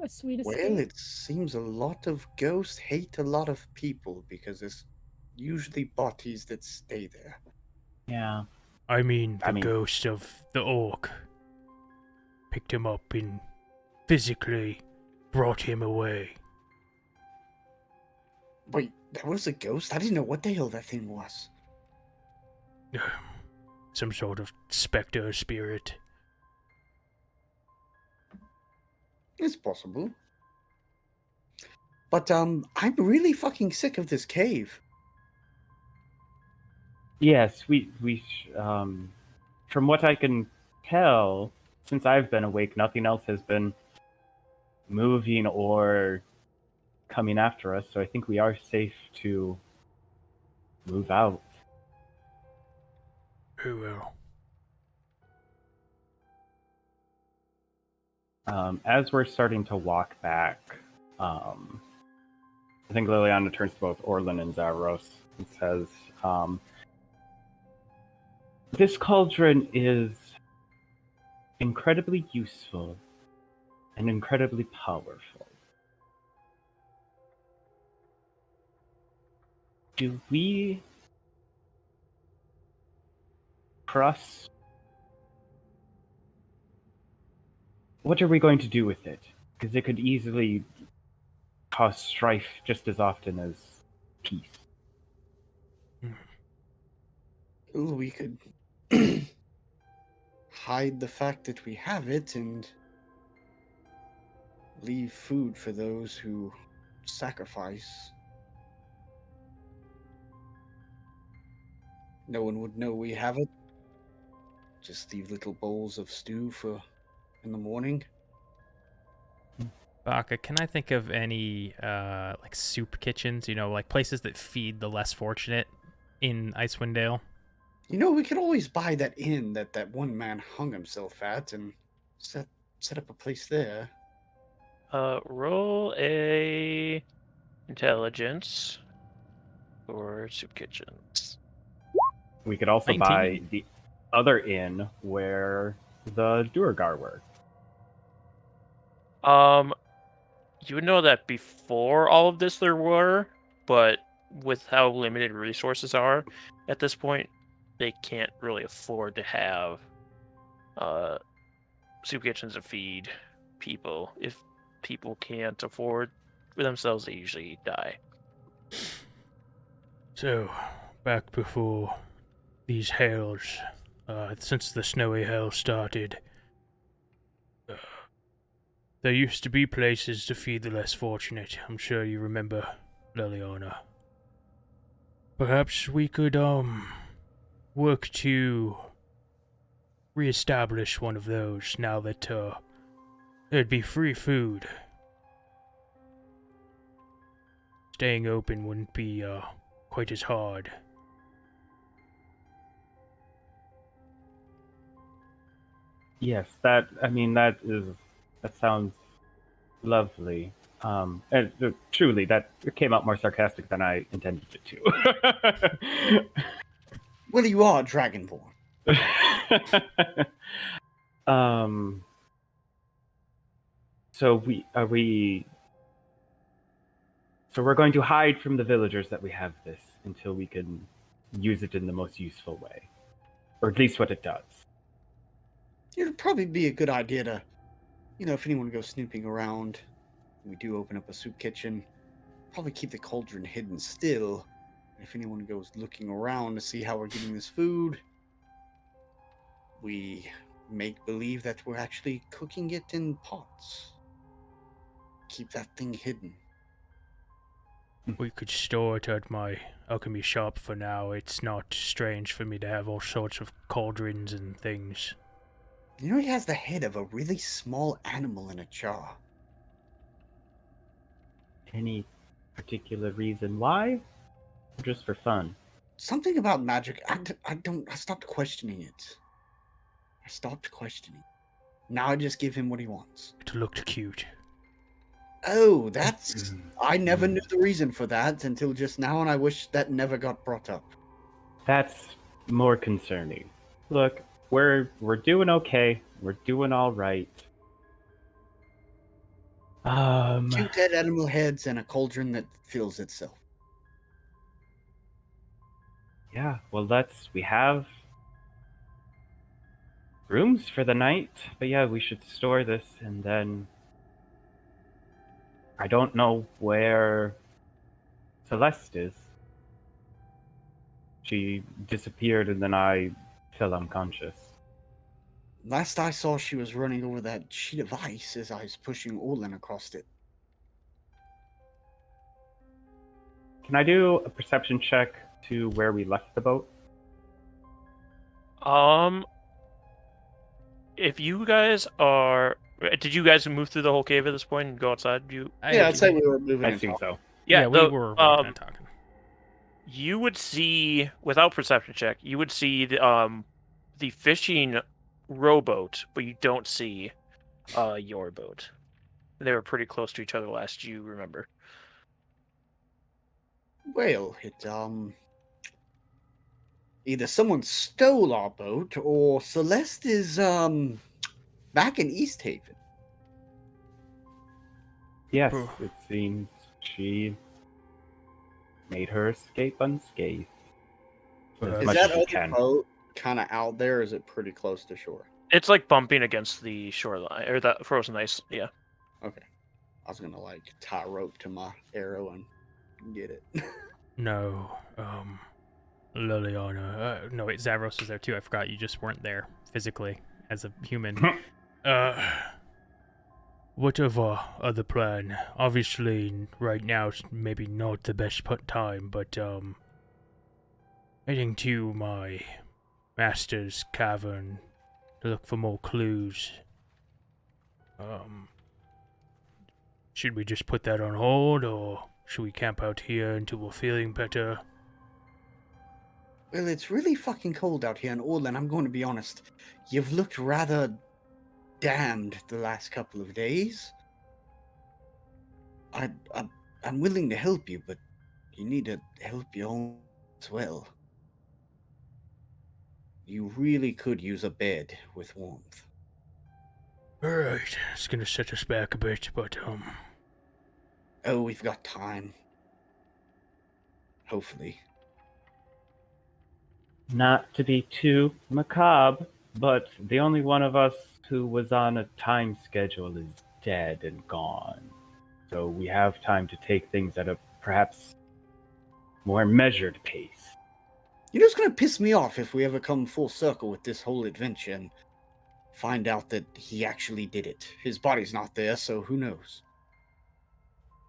A sweet Well, escape. it seems a lot of ghosts hate a lot of people because there's usually bodies that stay there. Yeah. I mean, the ghost of the orc picked him up and physically brought him away. Wait, that was a ghost? I didn't know what the hell that thing was. Some sort of specter spirit. It's possible. But, I'm really fucking sick of this cave. Yes, from what I can tell, since I've been awake, nothing else has been moving or coming after us, so I think we are safe to move out. Very well. As we're starting to walk back, I think Liliana turns to both Orlin and Zavros and says, this cauldron is incredibly useful and incredibly powerful. Do we trust? What are we going to do with it? Because it could easily cause strife just as often as peace. Ooh, we could hide the fact that we have it and leave food for those who sacrifice. No one would know we have it. just leave little bowls of stew for in the morning. Baka, can I think of any like soup kitchens? You know, like places that feed the less fortunate in Icewind Dale. You know, we could always buy that inn that one man hung himself at and set up a place there. Roll a intelligence for soup kitchens. We could also 19. buy the other inn where the Duergar were. You would know that before all of this there were, but with how limited resources are at this point, they can't really afford to have soup kitchens to feed people. If people can't afford for themselves, they usually die. So, back before these hails, since the snowy hail started, there used to be places to feed the less fortunate. I'm sure you remember, Liliana. Perhaps we could, work to reestablish one of those now that, there'd be free food. Staying open wouldn't be, quite as hard. Yes, that sounds lovely. And truly, that came out more sarcastic than I intended it to. Well, you are Dragonborn. So we're going to hide from the villagers that we have this until we can use it in the most useful way, or at least what it does. It'd probably be a good idea to, if anyone goes snooping around, we do open up a soup kitchen, probably keep the cauldron hidden still. If anyone goes looking around to see how we're getting this food, we make believe that we're actually cooking it in pots. Keep that thing hidden. We could store it at my alchemy shop for now. It's not strange for me to have all sorts of cauldrons and things. You know, he has the head of a really small animal in a jar. Any particular reason why? Or just for fun? Something about magic. I stopped questioning it. Now I just give him what he wants. It looked cute. Oh, that's... I never knew the reason for that until just now, and I wish that never got brought up. That's more concerning. Look, we're doing okay. We're doing all right. 2 dead animal heads and a cauldron that fills itself. Yeah, well, we have rooms for the night, but yeah, we should store this, and then I don't know where Celeste is. She disappeared, and then I fell unconscious. Last I saw, she was running over that sheet of ice as I was pushing Orlin across it. Can I do a perception check to where we left the boat? If you guys are... Did you guys move through the whole cave at this point and go outside? I'd say we were moving. I assume so. Yeah, we were kind of talking. You would see, without perception check, you would see the fishing rowboat, but you don't see your boat. They were pretty close to each other last you remember. Well, either someone stole our boat or Celeste is back in East Haven. Yes, it seems she made her escape unscathed. Is that other boat kind of out there, or is it pretty close to shore? It's like bumping against the shoreline, or the frozen ice, yeah. Okay. I was gonna tie a rope to my arrow and get it. No, Liliana. No, wait, Zavros was there too. I forgot you just weren't there physically as a human. What of our other plan? Obviously, right now is maybe not the best time, but heading to my master's cavern to look for more clues. Should we just put that on hold, or should we camp out here until we're feeling better? Well, it's really fucking cold out here in Orland, I'm going to be honest. You've looked rather damned the last couple of days. I'm willing to help you, but you need to help your own as well. You really could use a bed with warmth. Alright, it's gonna set us back a bit, but, Oh, we've got time. Hopefully. Not to be too macabre, but the only one of us who was on a time schedule is dead and gone. So we have time to take things at a perhaps more measured pace. You're just gonna piss me off if we ever come full circle with this whole adventure and find out that he actually did it. His body's not there, so who knows?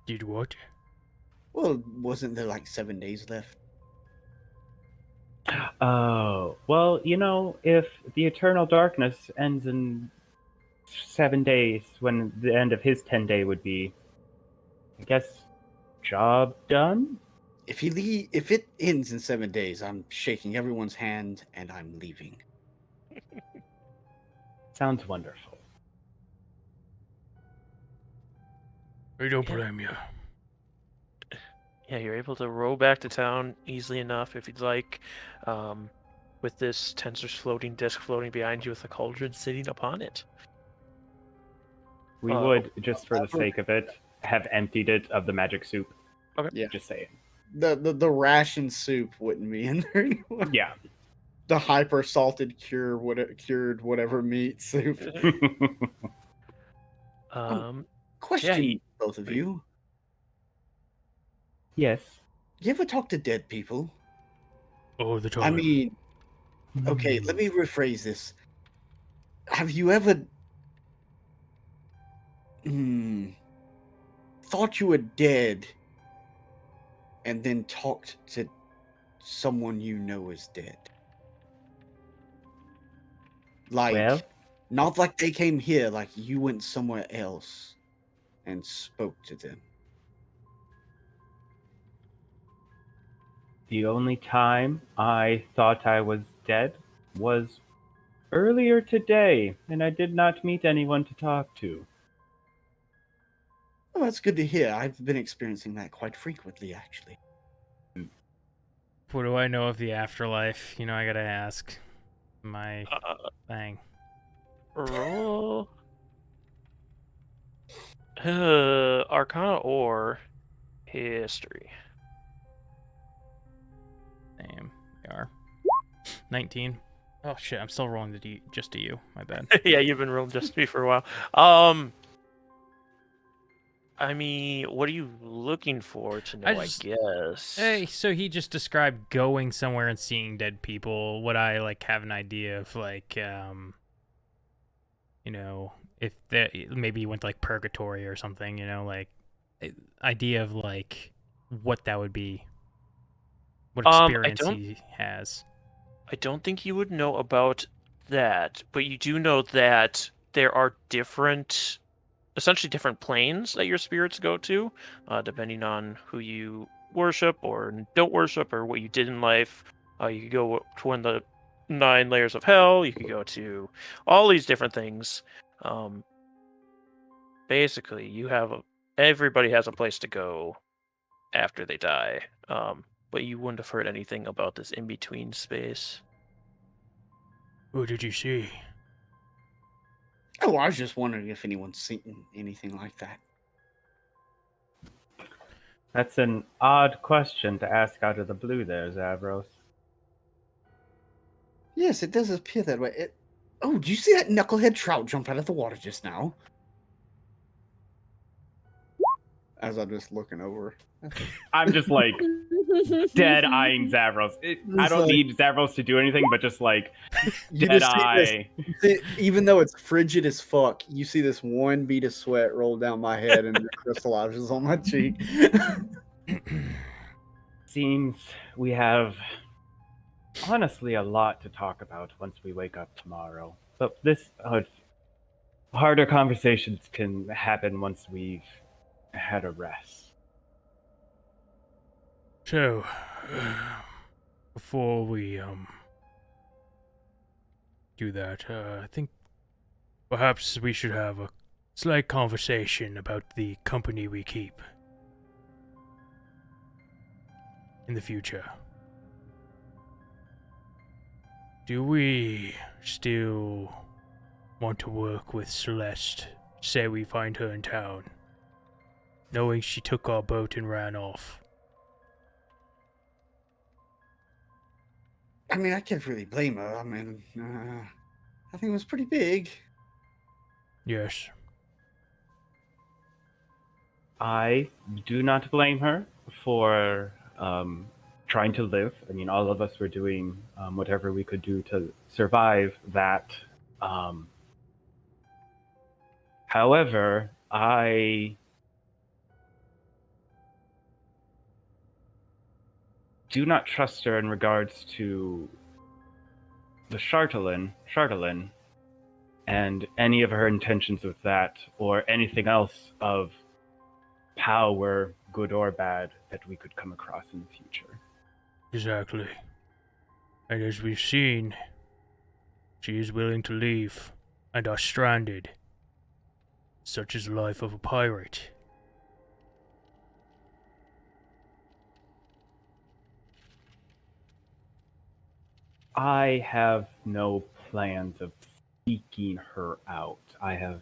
did what? Well, wasn't there like 7 days left? Oh, well, if the eternal darkness ends in 7 days, when the end of his 10-day would be, I guess, job done? If it ends in 7 days, I'm shaking everyone's hand and I'm leaving. Sounds wonderful. I don't blame you. Yeah, you're able to row back to town easily enough if you'd like, with this Tensor's floating disc floating behind you with a cauldron sitting upon it. We would, just for the sake of it, have emptied it of the magic soup. Okay. Yeah. Just saying. The ration soup wouldn't be in there anymore. Yeah. The hyper salted cured whatever meat soup. Question, yeah, both of you. Yes. You ever talk to dead people? Oh, the time. I mean, okay, let me rephrase this. Have you ever thought you were dead and then talked to someone you know is dead? Like, Well? not like they came here, like you went somewhere else and spoke to them. The only time I thought I was dead was earlier today, and I did not meet anyone to talk to. Oh, that's good to hear. I've been experiencing that quite frequently, actually. What do I know of the afterlife? I gotta ask. My thing. Roll. Arcana or history. Damn, they are. 19. Oh shit, I'm still rolling just to you. My bad. Yeah, you've been rolling just to me for a while. I mean, what are you looking for to know, I guess? Hey, so he just described going somewhere and seeing dead people. Would I, have an idea of, if maybe he went to, purgatory or something, idea of, what that would be? What experience he has? I don't think you would know about that, but you do know that there are essentially different planes that your spirits go to, depending on who you worship or don't worship or what you did in life. You could go to one of the 9 layers of hell. You could go to all these different things. Basically, everybody has a place to go after they die. But you wouldn't have heard anything about this in-between space. Who did you see? Oh, I was just wondering if anyone's seen anything like that. That's an odd question to ask out of the blue there, Zavros. Yes, it does appear that way. Oh, did you see that knucklehead trout jump out of the water just now? As I'm just looking over. I'm just dead eyeing Zavros. I don't need Zavros to do anything, but just dead eye. Even though it's frigid as fuck, you see this one bead of sweat roll down my head and it crystallizes on my cheek. Seems we have honestly a lot to talk about once we wake up tomorrow. But this harder conversations can happen once we've had a rest. So, before we do that, I think perhaps we should have a slight conversation about the company we keep in the future. Do we still want to work with Celeste? Say we find her in town, knowing she took our boat and ran off. I mean, I can't really blame her. I mean, I think it was pretty big. Yes. I do not blame her for trying to live. I mean, all of us were doing whatever we could do to survive that. However, I do not trust her in regards to the Chartelin, and any of her intentions with that, or anything else of power, good or bad, that we could come across in the future. Exactly. And as we've seen, she is willing to leave and are stranded. Such is the life of a pirate. I have no plans of seeking her out. I have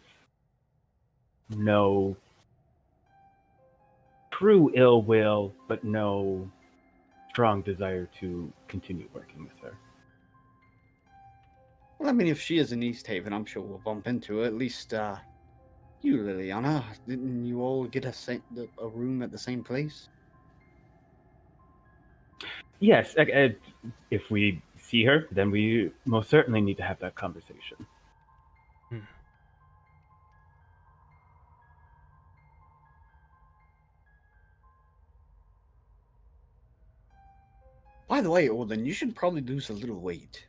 no true ill will, but no strong desire to continue working with her. Well, I mean, if she is in East Haven, I'm sure we'll bump into her. At least, you, Liliana, didn't you all get a room at the same place? Yes, if we see her, then we most certainly need to have that conversation. By the way, Olden, you should probably lose a little weight.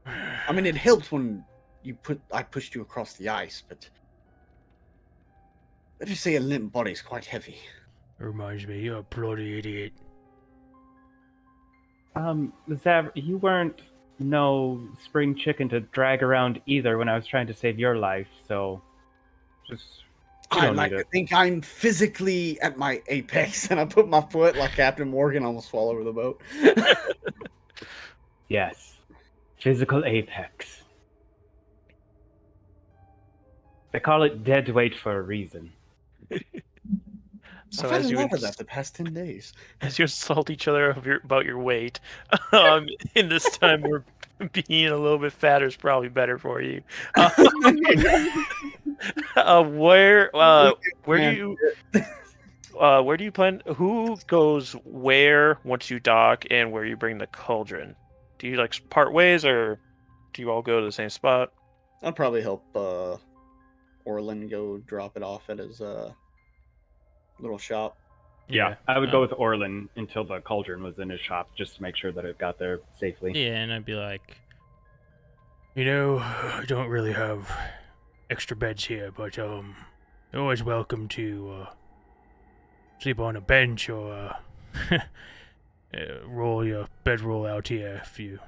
I mean, it helped when I pushed you across the ice, but let's just say a limp body's quite heavy. Reminds me, you're a bloody idiot. Zav, you weren't no spring chicken to drag around either when I was trying to save your life, so just... I like to think I'm physically at my apex, and I put my foot like Captain Morgan, almost fall over the boat. Yes. Physical apex. They call it dead weight for a reason. So I've had as a you lot of that the past 10 days. as you insult each other about your weight, in this time where being a little bit fatter is probably better for you. Where do you plan? Who goes where once you dock, and where you bring the cauldron? Do you like part ways, or do you all go to the same spot? I'll probably help Orlin go drop it off at his little shop. Yeah, I would go with Orlin until the cauldron was in his shop, just to make sure that it got there safely. Yeah, and I'd be like, I don't really have extra beds here, but you're always welcome to sleep on a bench or roll your bedroll out here if you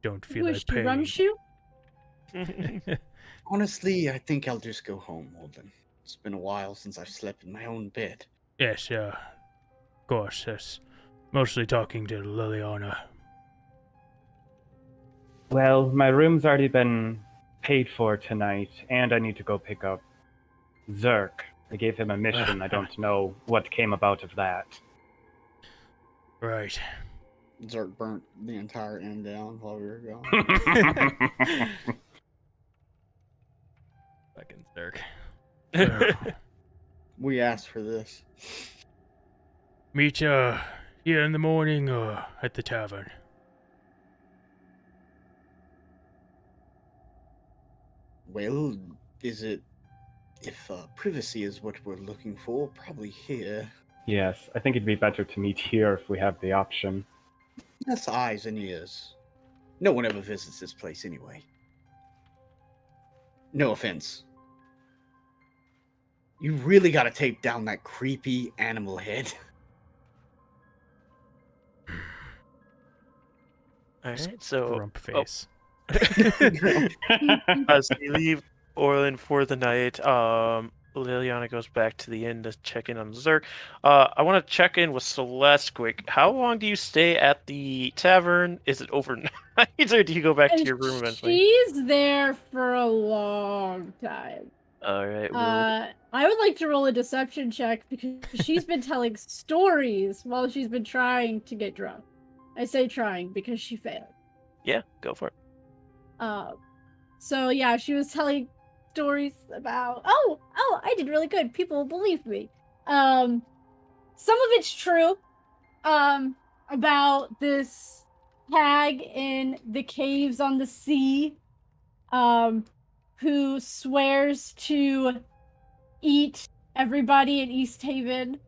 don't feel like paying. Rum shoe? Honestly, I think I'll just go home, Olden. It's been a while since I've slept in my own bed. Yes, of course. That's mostly talking to Liliana. Well, my room's already been paid for tonight, and I need to go pick up Zurk. I gave him a mission. I don't know what came about of that. Right. Zerk burnt the entire inn down while we were gone. Fucking Dirk. We asked for this. Meet here in the morning or at the tavern. Well, is it... If privacy is what we're looking for, probably here. Yes, I think it'd be better to meet here if we have the option. That's eyes and ears. No one ever visits this place anyway. No offense. You really gotta tape down that creepy animal head. All right, so Grump face. as we leave Orlin for the night, Liliana goes back to the inn to check in on Zerk. I want to check in with Celeste quick. How long do you stay at the tavern? Is it overnight, or do you go back to your room eventually? She's there for a long time. All right. I would like to roll a deception check because she's been telling stories while she's been trying to get drunk. I say trying because she failed. Yeah, go for it. So yeah, she was telling stories about oh, I did really good. People believe me. Some of it's true. About this hag in the caves on the sea, who swears to eat everybody in East Haven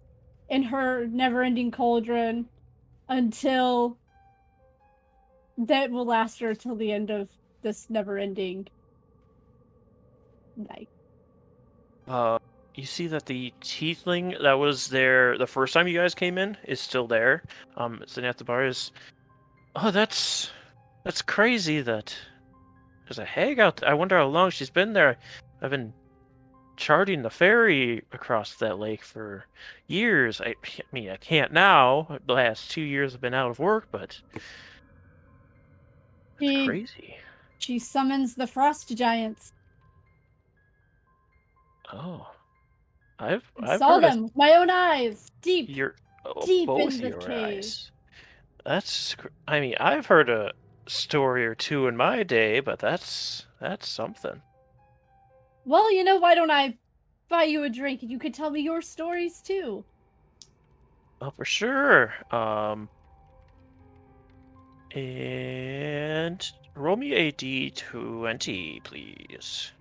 in her never-ending cauldron until that will last her till the end of this never-ending night. You see that the tiefling that was there the first time you guys came in is still there. Sitting at the bar is. Oh, that's crazy that there's a hag out there. I wonder how long she's been there. I've been charting the ferry across that lake for years. I mean, I can't now. The last 2 years I've been out of work, but it's crazy. She summons the frost giants. Oh, I've saw heard them with my own eyes, deep both in the your cave. eyes. I mean, I've heard a story or two in my day, but that's something. Well, why don't I buy you a drink and you could tell me your stories too? Oh, for sure. And roll me a d20, please.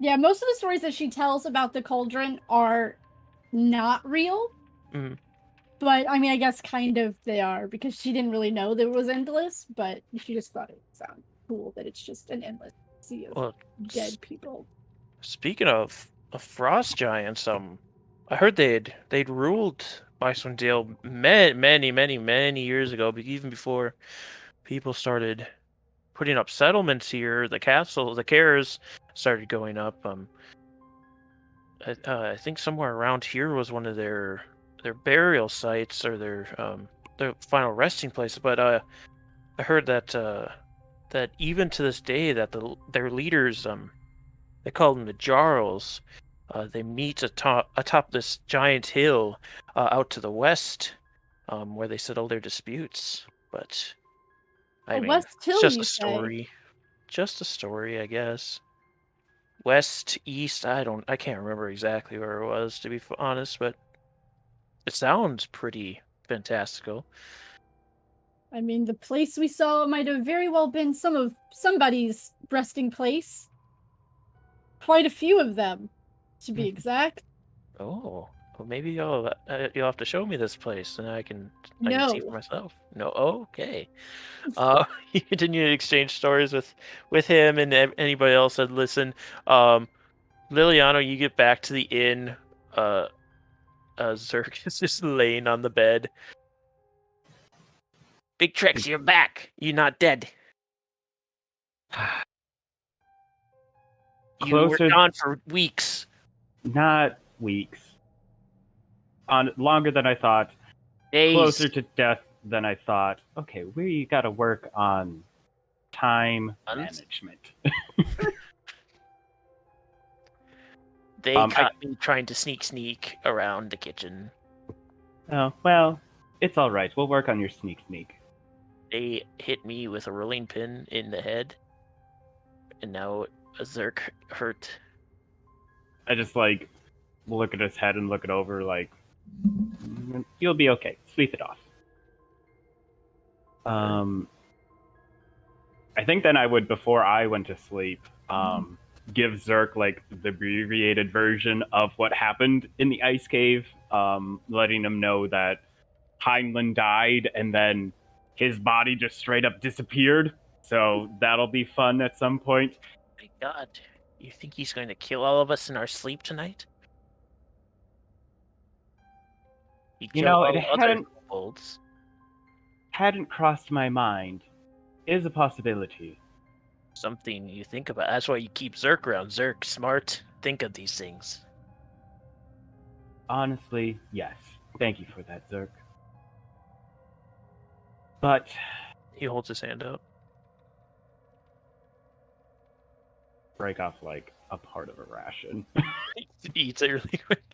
Yeah, most of the stories that she tells about the cauldron are not real. Mm. But, I mean, I guess kind of they are, because she didn't really know that it was endless, but she just thought it sounded cool that it's just an endless sea of dead people. Speaking of frost giants, I heard they'd ruled Icewind Dale many years ago, but even before people started putting up settlements here, the cares started going up. I think somewhere around here was one of their burial sites or their final resting place. But I heard that that even to this day that their leaders, they call them the Jarls, they meet atop this giant hill out to the west, where they settle their disputes. But I mean, West Hill, it's just you a story. Just a story, I guess. West, east, I can't remember exactly where it was, to be honest, but it sounds pretty fantastical. I mean, the place we saw might have very well been somebody's resting place. Quite a few of them, to be exact. Oh, well, maybe you'll have to show me this place, and I can see for myself. No, okay. You continue to exchange stories with him and anybody else that listen. Liliana, you get back to the inn. Zerk is just laying on the bed. Big Trex, you're back. You're not dead. You were gone for weeks. Not weeks. Longer than I thought. Days. Closer to death than I thought. Okay, we got to work on time management. They caught me trying to sneak around the kitchen. Oh, well, it's all right. We'll work on your sneak. They hit me with a rolling pin in the head, and now a Zerk hurt. I just look at his head and look it over you'll be okay. Sleep it off. I think then I would, before I went to sleep, give Zerk the abbreviated version of what happened in the ice cave, letting him know that Heinlein died and then his body just straight up disappeared. So that'll be fun at some point. My God, you think he's going to kill all of us in our sleep tonight? He You killed know, all it other kobolds. hadn't crossed my mind. Is a possibility. Something you think about. That's why you keep Zerk around. Zerk, smart. Think of these things. Honestly, yes. Thank you for that, Zerk. But He holds his hand up. break off like a part of a ration. He eats it really quick.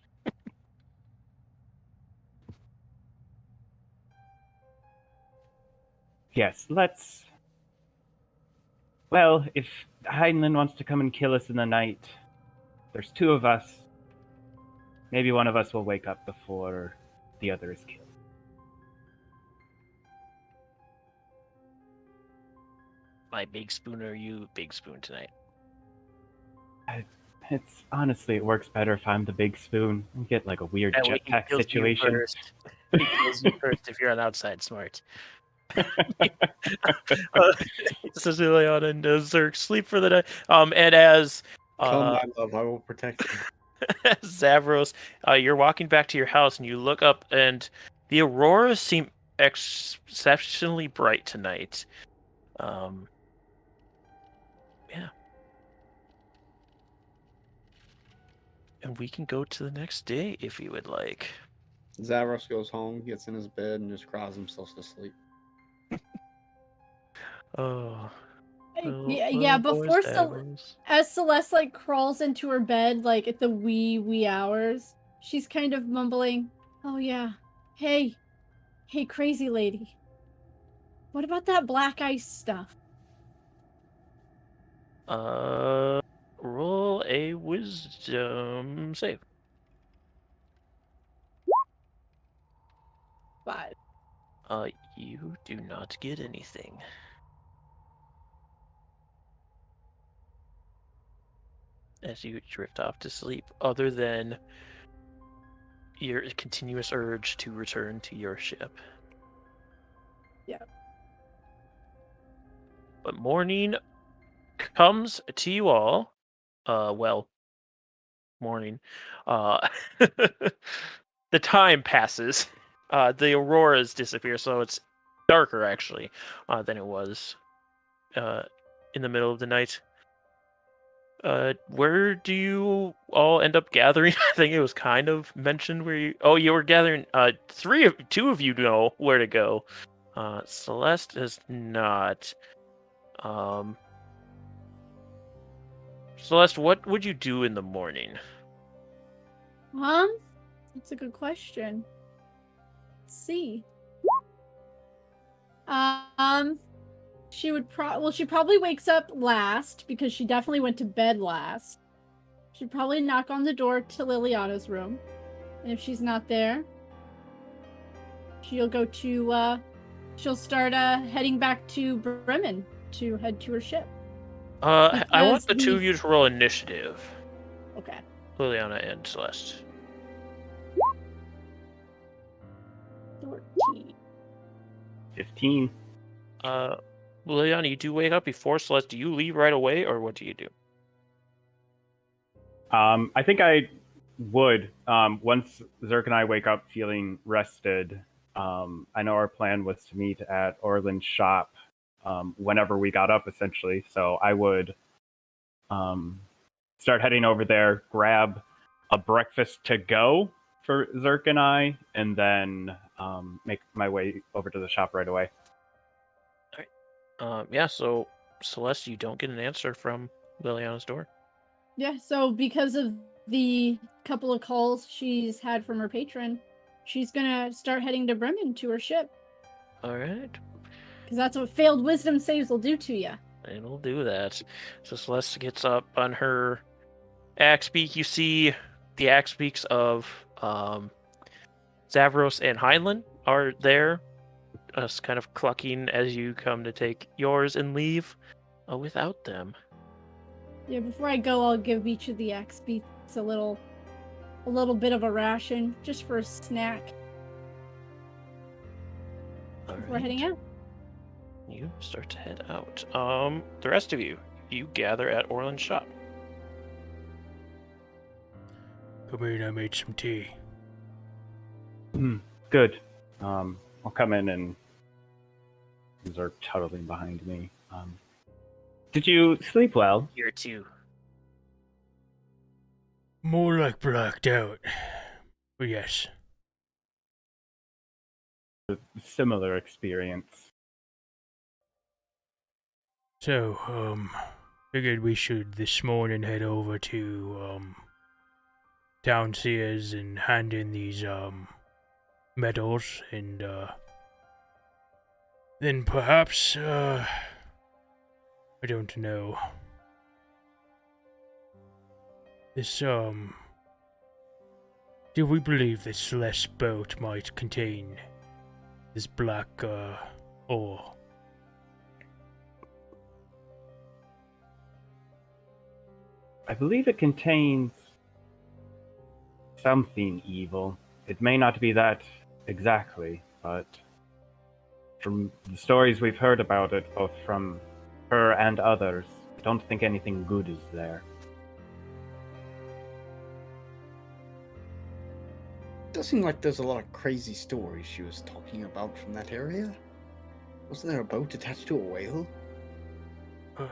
Yes, let's. Well, if Heinlein wants to come and kill us in the night, there's two of us. Maybe one of us will wake up before the other is killed. My big spoon or you big spoon tonight? It's honestly, it works better if I'm the big spoon. We get like a weird That way he jetpack kills you situation. first. He kills you first if you're on outside smart. Says Ileana and Zerk sleep for the night. And as Come, my love, I will protect you. Zavros, you're walking back to your house and you look up and the auroras seem exceptionally bright tonight. Yeah. And we can go to the next day if you would like. Zavros goes home, gets in his bed, and just cries himself to sleep. Oh. Yeah, before as Celeste like crawls into her bed like at the wee hours, she's kind of mumbling, "Oh yeah, hey crazy lady, what about that black ice stuff?" Roll a wisdom save. 5. You do not get anything. As you drift off to sleep, other than your continuous urge to return to your ship. Yeah. But morning comes to you all. Morning. The time passes. The auroras disappear, so it's darker actually than it was in the middle of the night. Where do you all end up gathering? I think it was kind of mentioned where you. Oh, you were gathering. Two of you know where to go. Celeste is not. Celeste, what would you do in the morning? That's a good question. Let's see. She would she probably wakes up last because she definitely went to bed last. She'd probably knock on the door to Liliana's room. And if she's not there, she'll go to she'll start heading back to Bremen to head to her ship. I want the two of you to roll initiative. Okay. Liliana and Celeste. 14. 15. Liliana, you do wake up before Celeste. Do you leave right away, or what do you do? I think I would. Once Zerk and I wake up feeling rested, I know our plan was to meet at Orland's shop whenever we got up, essentially. So I would start heading over there, grab a breakfast to go for Zerk and I, and then make my way over to the shop right away. Yeah, so Celeste, you don't get an answer from Liliana's door. Yeah, so because of the couple of calls she's had from her patron, she's gonna start heading to Bremen to her ship. Alright. Because that's what failed wisdom saves will do to you. It'll do that. So Celeste gets up on her axe beak. You see the axe beaks of Zavros and Heinlein are there, us kind of clucking as you come to take yours and leave without them. Yeah, before I go, I'll give each of the axe beaks a little a little bit of a ration just for a snack. We're heading out. You start to head out. The rest of you gather at Orland's shop. Come in, I made some tea. Good. I'll come in and these are toddling behind me. Did you sleep well? Here too. More like blacked out. But yes. A similar experience. So, figured we should this morning head over to, downstairs and hand in these, medals and, then perhaps, I don't know. This, do we believe this Celeste boat might contain this black, ore? I believe it contains something evil. It may not be that exactly, but from the stories we've heard about it, both from her and others, I don't think anything good is there. It does seem like there's a lot of crazy stories she was talking about from that area. Wasn't there a boat attached to a whale? I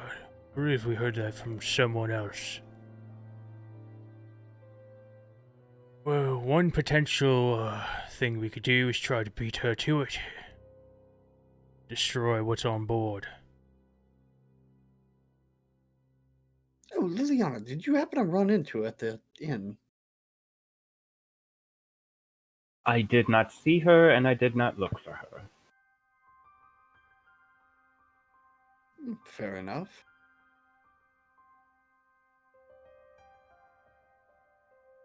believe we heard that from someone else. Well, one potential thing we could do is try to beat her to it. Destroy what's on board. Oh, Liliana, did you happen to run into her at the inn? I did not see her, and I did not look for her. Fair enough.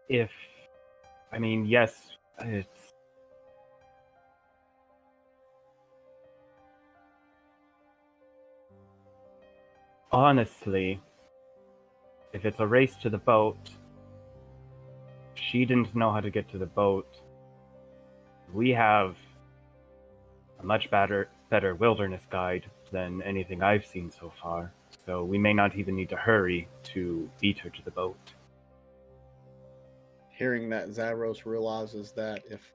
Yes, it's... Honestly, if it's a race to the boat, she didn't know how to get to the boat. We have a much better wilderness guide than anything I've seen so far, so we may not even need to hurry to beat her to the boat. Hearing that, Zavros realizes that if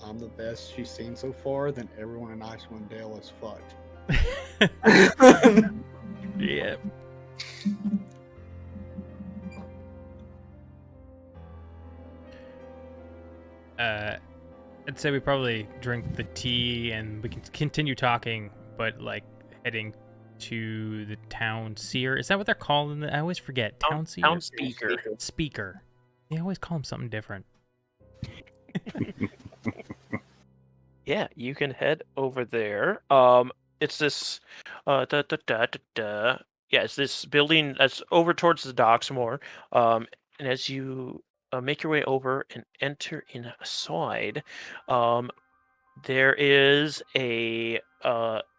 I'm the best she's seen so far, then everyone in Icewind Dale is fucked. Yeah. I'd say we probably drink the tea and we can continue talking, but like heading to the town seer. Is that what they're called? I always forget. Town seer? Town speaker. Speaker. They always call him something different. Yeah, you can head over there. It's this, Yeah, it's this building that's over towards the docks more. And as you make your way over and enter inside, there is a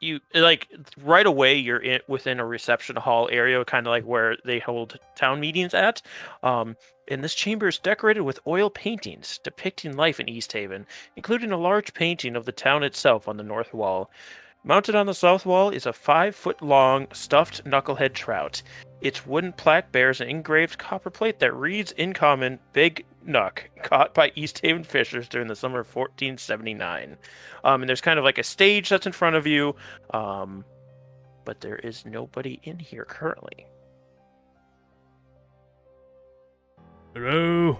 you like right away you're within a reception hall area, kind of like where they hold town meetings at. And this chamber is decorated with oil paintings depicting life in East Haven, including a large painting of the town itself on the north wall. Mounted on the south wall is a 5-foot-long stuffed knucklehead trout. Its wooden plaque bears an engraved copper plate that reads in common, "Big Knuck, caught by East Haven fishers during the summer of 1479. And there's kind of like a stage that's in front of you, but there is nobody in here currently. Hello?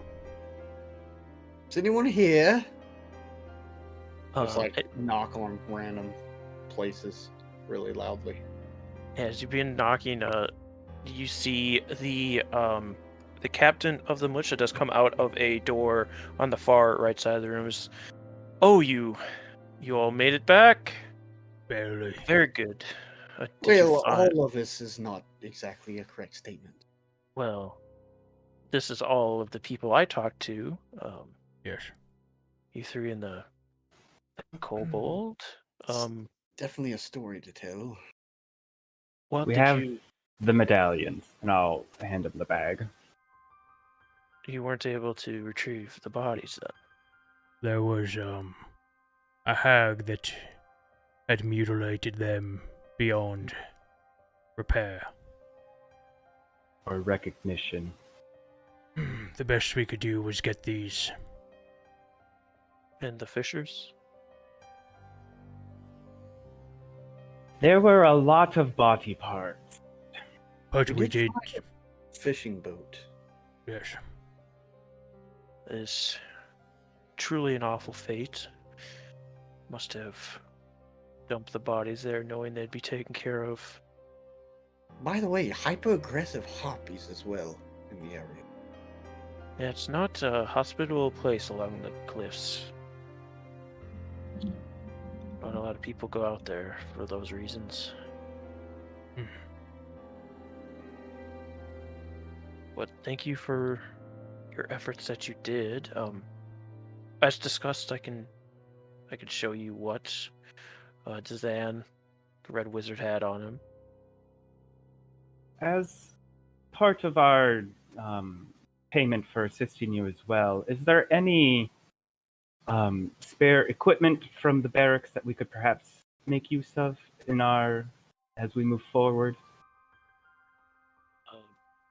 Is anyone here? Just Uh, like knock on random places really loudly. As you've been knocking, you see the captain of the militia does come out of a door on the far right side of the room. Oh, you all made it back? Barely. Very good. Did you Well, find- all of this is not exactly a correct statement. Well, this is all of the people I talked to. Yes. You three in the kobold. Definitely a story to tell. What We did have you? the medallions, and I'll hand him the bag. you weren't able to retrieve the bodies then? There was, a hag that had mutilated them beyond repair. Or recognition. The best we could do was get these. And the fishers? There were a lot of body parts. But we did. find a fishing boat. Yes. Is truly an awful fate. Must have dumped the bodies there knowing they'd be taken care of. By the way, hyper-aggressive harpies as well in the area. Yeah, it's not a hospitable place along the cliffs. Not a lot of people go out there for those reasons. But thank you for your efforts that you did. As discussed, I can show you what Dazan, the Red Wizard, had on him. As part of our payment for assisting you as well, is there any spare equipment from the barracks that we could perhaps make use of as we move forward?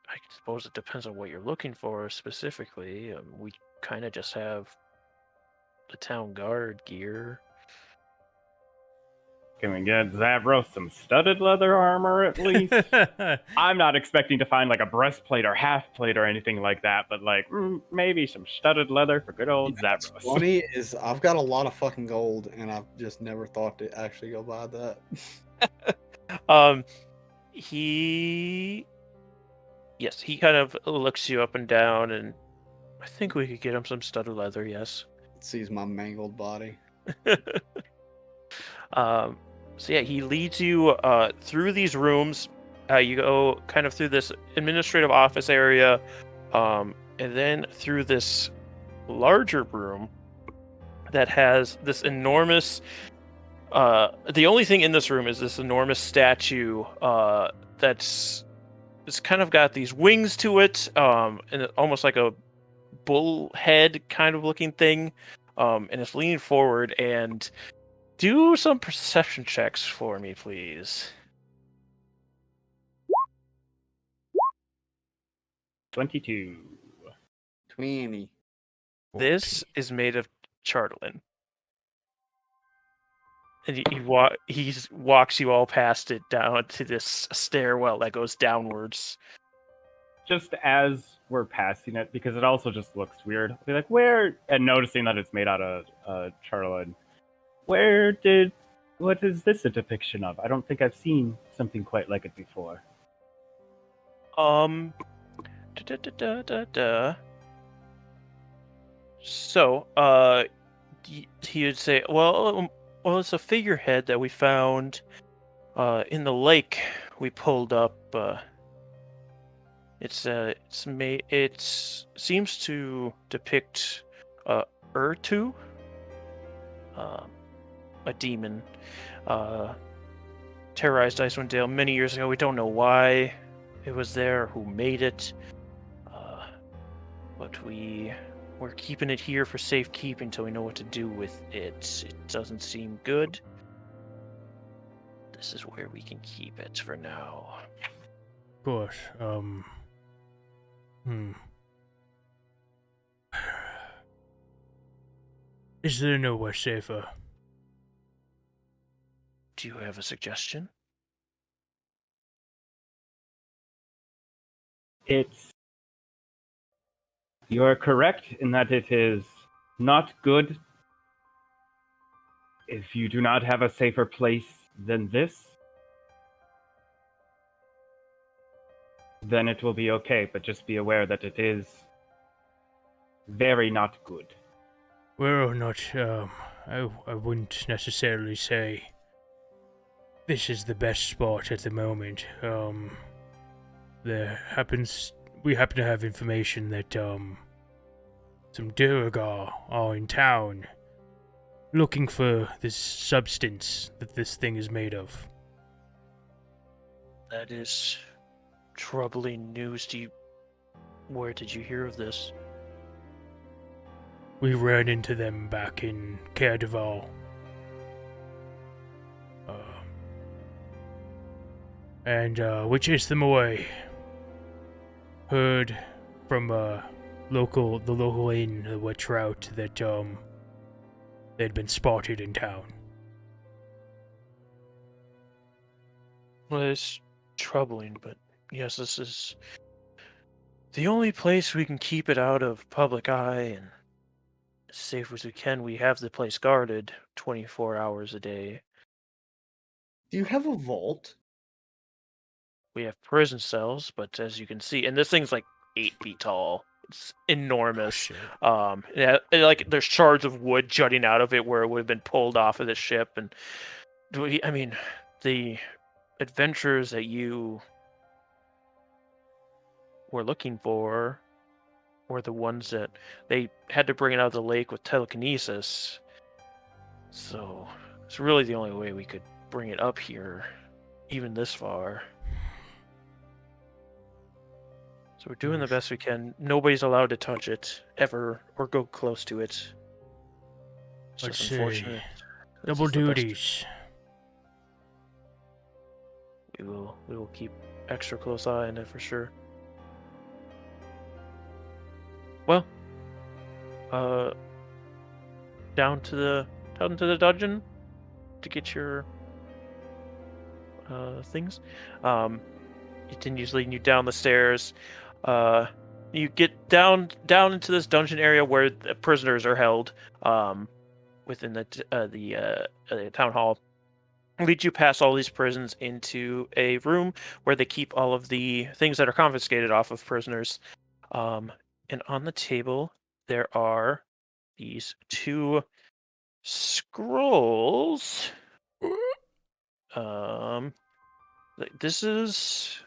I suppose it depends on what you're looking for specifically. We kind of just have the town guard gear. Can we get Zavros some studded leather armor at least? I'm not expecting to find like a breastplate or half plate or anything like that, but like maybe some studded leather for good old Zavros. What's funny is I've got a lot of fucking gold, and I've just never thought to actually go buy that. He kind of looks you up and down, and I think we could get him some studded leather. Yes. Sees my mangled body. So yeah, he leads you through these rooms. You go kind of through this administrative office area, and then through this larger room that has this enormous. The only thing in this room is this enormous statue it's kind of got these wings to it, and almost like a bull head kind of looking thing, and it's leaning forward. And do some perception checks for me, please. 22. 20. This is made of chartolin. And he walks you all past it down to this stairwell that goes downwards. Just as we're passing it, because it also just looks weird. I'll be like, where? And noticing that it's made out of chartolin. What is this a depiction of? I don't think I've seen something quite like it before. So, he would say, well, it's a figurehead that we found in the lake we pulled up. It seems to depict Urtu, a demon, terrorized Icewind Dale many years ago. We don't know why it was there, who made it, but we're keeping it here for safekeeping until we know what to do with it. It doesn't seem good. This is where we can keep it for now. Gosh, Is there nowhere safer? Do you have a suggestion? You are correct in that it is not good if you do not have a safer place than this. Then it will be okay, but just be aware that it is very not good. Well, not, I wouldn't necessarily say this is the best spot at the moment. We happen to have information that, some Durgar are in town looking for this substance that this thing is made of. That is troubling news. Where did you hear of this? We ran into them back in Cardival. And we chased them away. Heard from the local inn, the Wet Trout, that they'd been spotted in town. Well, it's troubling, but yes, this is the only place we can keep it out of public eye and as safe as we can. We have the place guarded 24 hours a day. Do you have a vault? We have prison cells, but as you can see, and this thing's like 8 feet tall. It's enormous. Shit. Yeah, like there's shards of wood jutting out of it where it would have been pulled off of the ship, and I mean, the adventures that you were looking for were the ones that they had to bring it out of the lake with telekinesis. So it's really the only way we could bring it up here, even this far. So we're doing the best we can. Nobody's allowed to touch it ever or go close to it. It's Let's just see. unfortunate. This Double is the best duties. we will keep extra close eye on it for sure. Well, down to the dungeon to get your things. Continues leading you down the stairs. You get down into this dungeon area where the prisoners are held within the town hall. Leads you past all these prisons into a room where they keep all of the things that are confiscated off of prisoners. And on the table there are these 2 scrolls. This is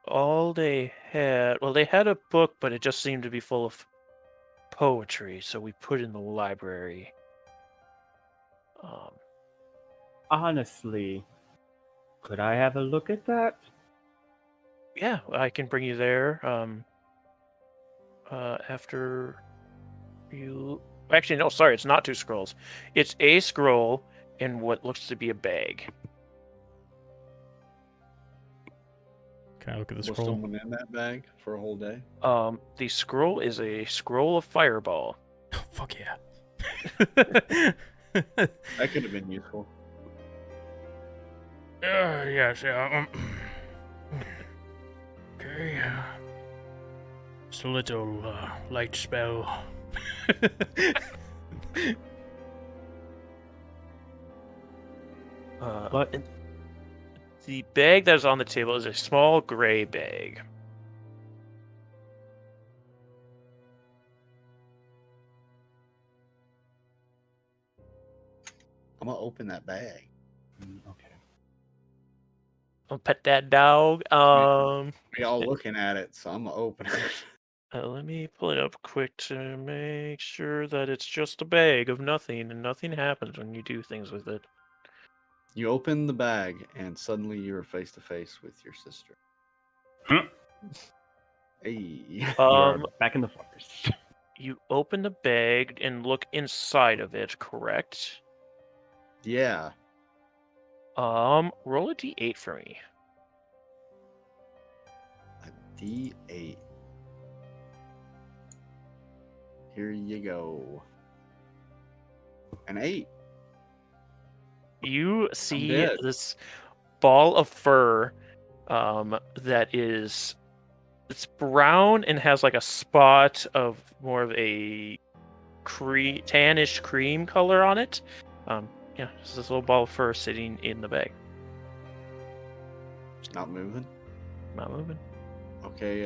all they had. Well, they had a book, but it just seemed to be full of poetry, so we put it in the library. Honestly, could I have a look at that? Yeah, I can bring you there. After you... Actually, no, sorry, it's not 2 scrolls. It's a scroll in what looks to be a bag. Can I look at the Was scroll? someone in that bag for a whole day? The scroll is a scroll of fireball. Oh, fuck yeah. That could have been useful. Yes, yeah. Okay. Just a little light spell. What? The bag that is on the table is a small gray bag. I'm gonna open that bag. Okay. I'll pet that dog. We all looking at it, so I'm gonna open it. Let me pull it up quick to make sure that it's just a bag of nothing and nothing happens when you do things with it. You open the bag, and suddenly you're face to face with your sister. Hey. You're back in the forest. You open the bag and look inside of it, correct? Yeah. Roll a d8 for me. A D8. Here you go. An 8. You see dead. this ball of fur that is... It's brown and has like a spot of more of a tannish cream color on it. Yeah, just this little ball of fur sitting in the bag. Not moving. Not moving. Okay,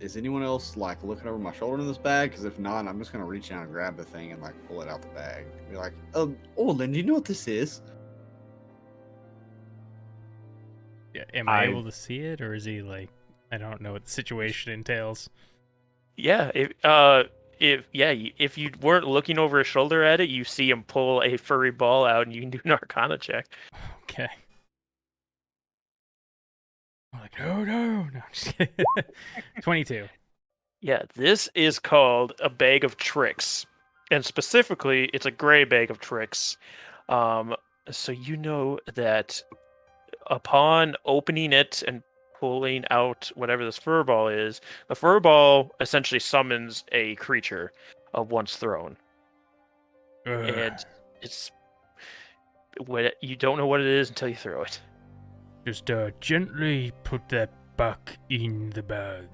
is anyone else like looking over my shoulder in this bag? Because if not, I'm just gonna reach down and grab the thing and like pull it out the bag. Be like, Orlin, do you know what this is? Yeah, am I able to see it, or is he like, I don't know what the situation entails? Yeah, if you weren't looking over his shoulder at it, you see him pull a furry ball out, and you can do an Arcana check. Okay. I'm like, no, I'm just kidding. 22. Yeah, this is called a bag of tricks. and specifically, it's a gray bag of tricks. So you know that upon opening it and pulling out whatever this furball is, the furball essentially summons a creature of once thrown, and it's what you don't know what it is until you throw it. Just gently put that back in the bag.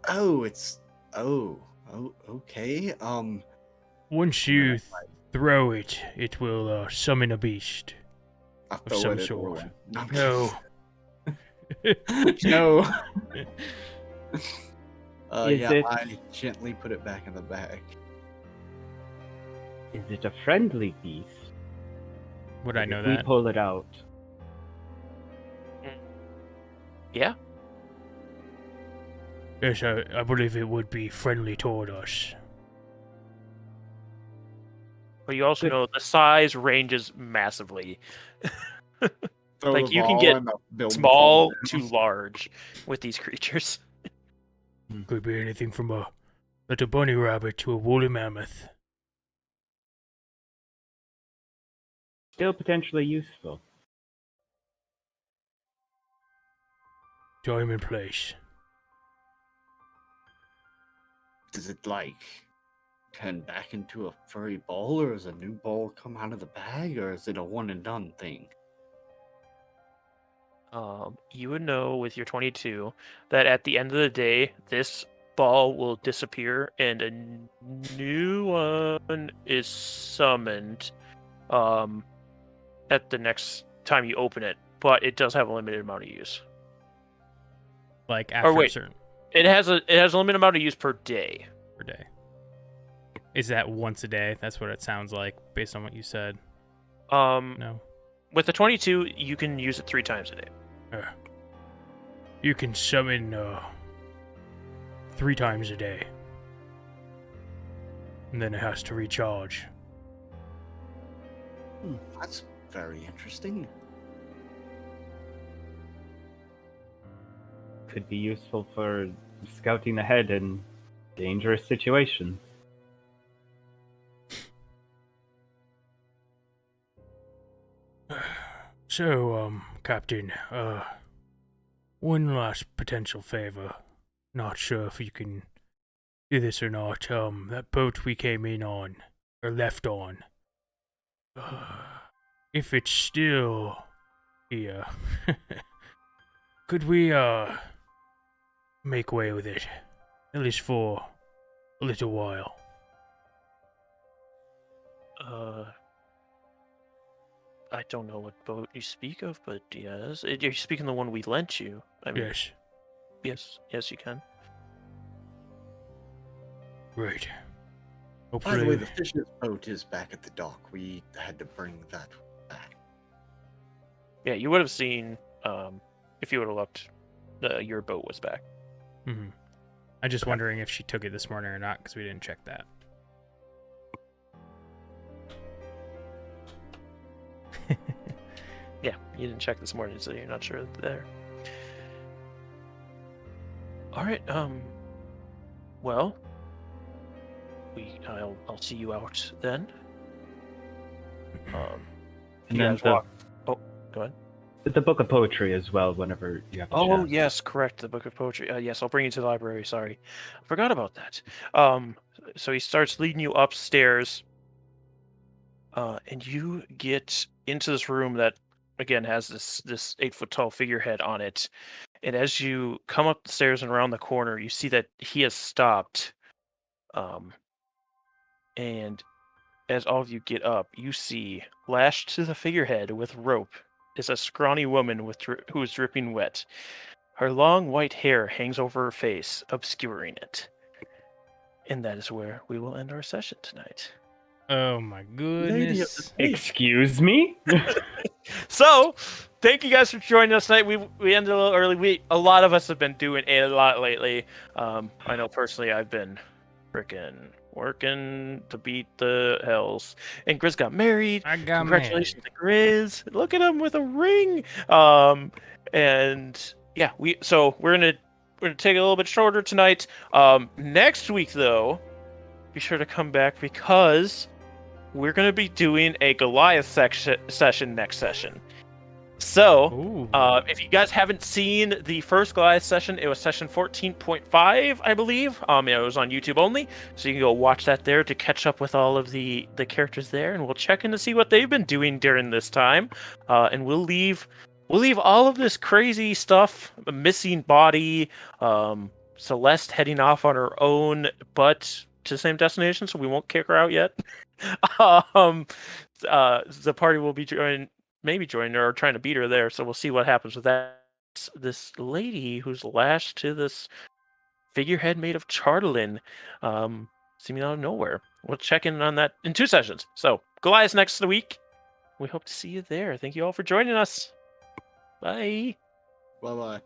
Oh, okay. Once you throw it, it will summon a beast I of throw some it at sort. Orwin. I'm No. kidding. No. Is Yeah, it- I gently put it back in the bag. Is it a friendly beast? Would I know If we that? pull it out, Yeah. Yes, I believe it would be friendly toward us. But you also Good. know the size ranges massively. Throw Like, the you can ball get and the building Small falls to down. large with these creatures. Could be anything from a little bunny rabbit to a woolly mammoth. still potentially useful. Time and place. Does it like turn back into a furry ball, or does a new ball come out of the bag, or is it a one and done thing? You would know with your 22 that at the end of the day, this ball will disappear and a new one is summoned at the next time you open it, but it does have a limited amount of use. Like after a wait. certain It has a limited amount of use per day. per day. Is that once a day? That's what it sounds like based on what you said. No. With the 22, you can use it 3 times a day. You can summon 3 times a day. And then it has to recharge. That's very interesting. Could be useful for scouting ahead in dangerous situations. So, Captain, one last potential favor. Not sure if you can do this or not. That boat we came in on, or left on, if it's still here, could we, make way with it? At least for a little while. I don't know what boat you speak of, but yes, you're speaking the one we lent you. I mean, Yes, yes, you can. right. By the way, Hopefully, the fish's boat is back at the dock. We had to bring that back. Yeah, you would have seen if you would have looked. Your boat was back. Mhm. I'm just wondering if she took it this morning or not, because we didn't check that. Yeah, you didn't check this morning, so you're not sure it's there. All right. Well, I'll see you out then. And you then guys walk. Oh, go ahead. the book of poetry as well, whenever you have a Oh, chance. yes, correct. The book of poetry. Yes, I'll bring you to the library. Sorry, I forgot about that. So he starts leading you upstairs, and you get into this room that again has this 8-foot tall figurehead on it. And as you come up the stairs and around the corner, you see that he has stopped. And as all of you get up, you see lashed to the figurehead with rope is a scrawny woman who is dripping wet. Her long white hair hangs over her face, obscuring it. And that is where we will end our session tonight. Oh my goodness. Excuse me? So, thank you guys for joining us tonight. We ended a little early. A lot of us have been doing a lot lately. I know personally I've been freaking working to beat the hells. And Grizz got married. I got Congratulations to Grizz. Look at him with a ring. And yeah, we're gonna take it a little bit shorter tonight. Next week though, be sure to come back because we're going to be doing a Goliath session next session. So, if you guys haven't seen the first Goliath session, it was session 14.5, I believe. It was on YouTube only, so you can go watch that there to catch up with all of the characters there, and we'll check in to see what they've been doing during this time. And we'll leave all of this crazy stuff, a missing body, Celeste heading off on her own, but to the same destination, so we won't kick her out yet. The party will be maybe joining her or trying to beat her there, so we'll see what happens with that. This lady who's lashed to this figurehead made of charlatan, seeming out of nowhere. We'll check in on that in 2 sessions. So, Goliath next week. We hope to see you there. Thank you all for joining us. Bye. Bye-bye.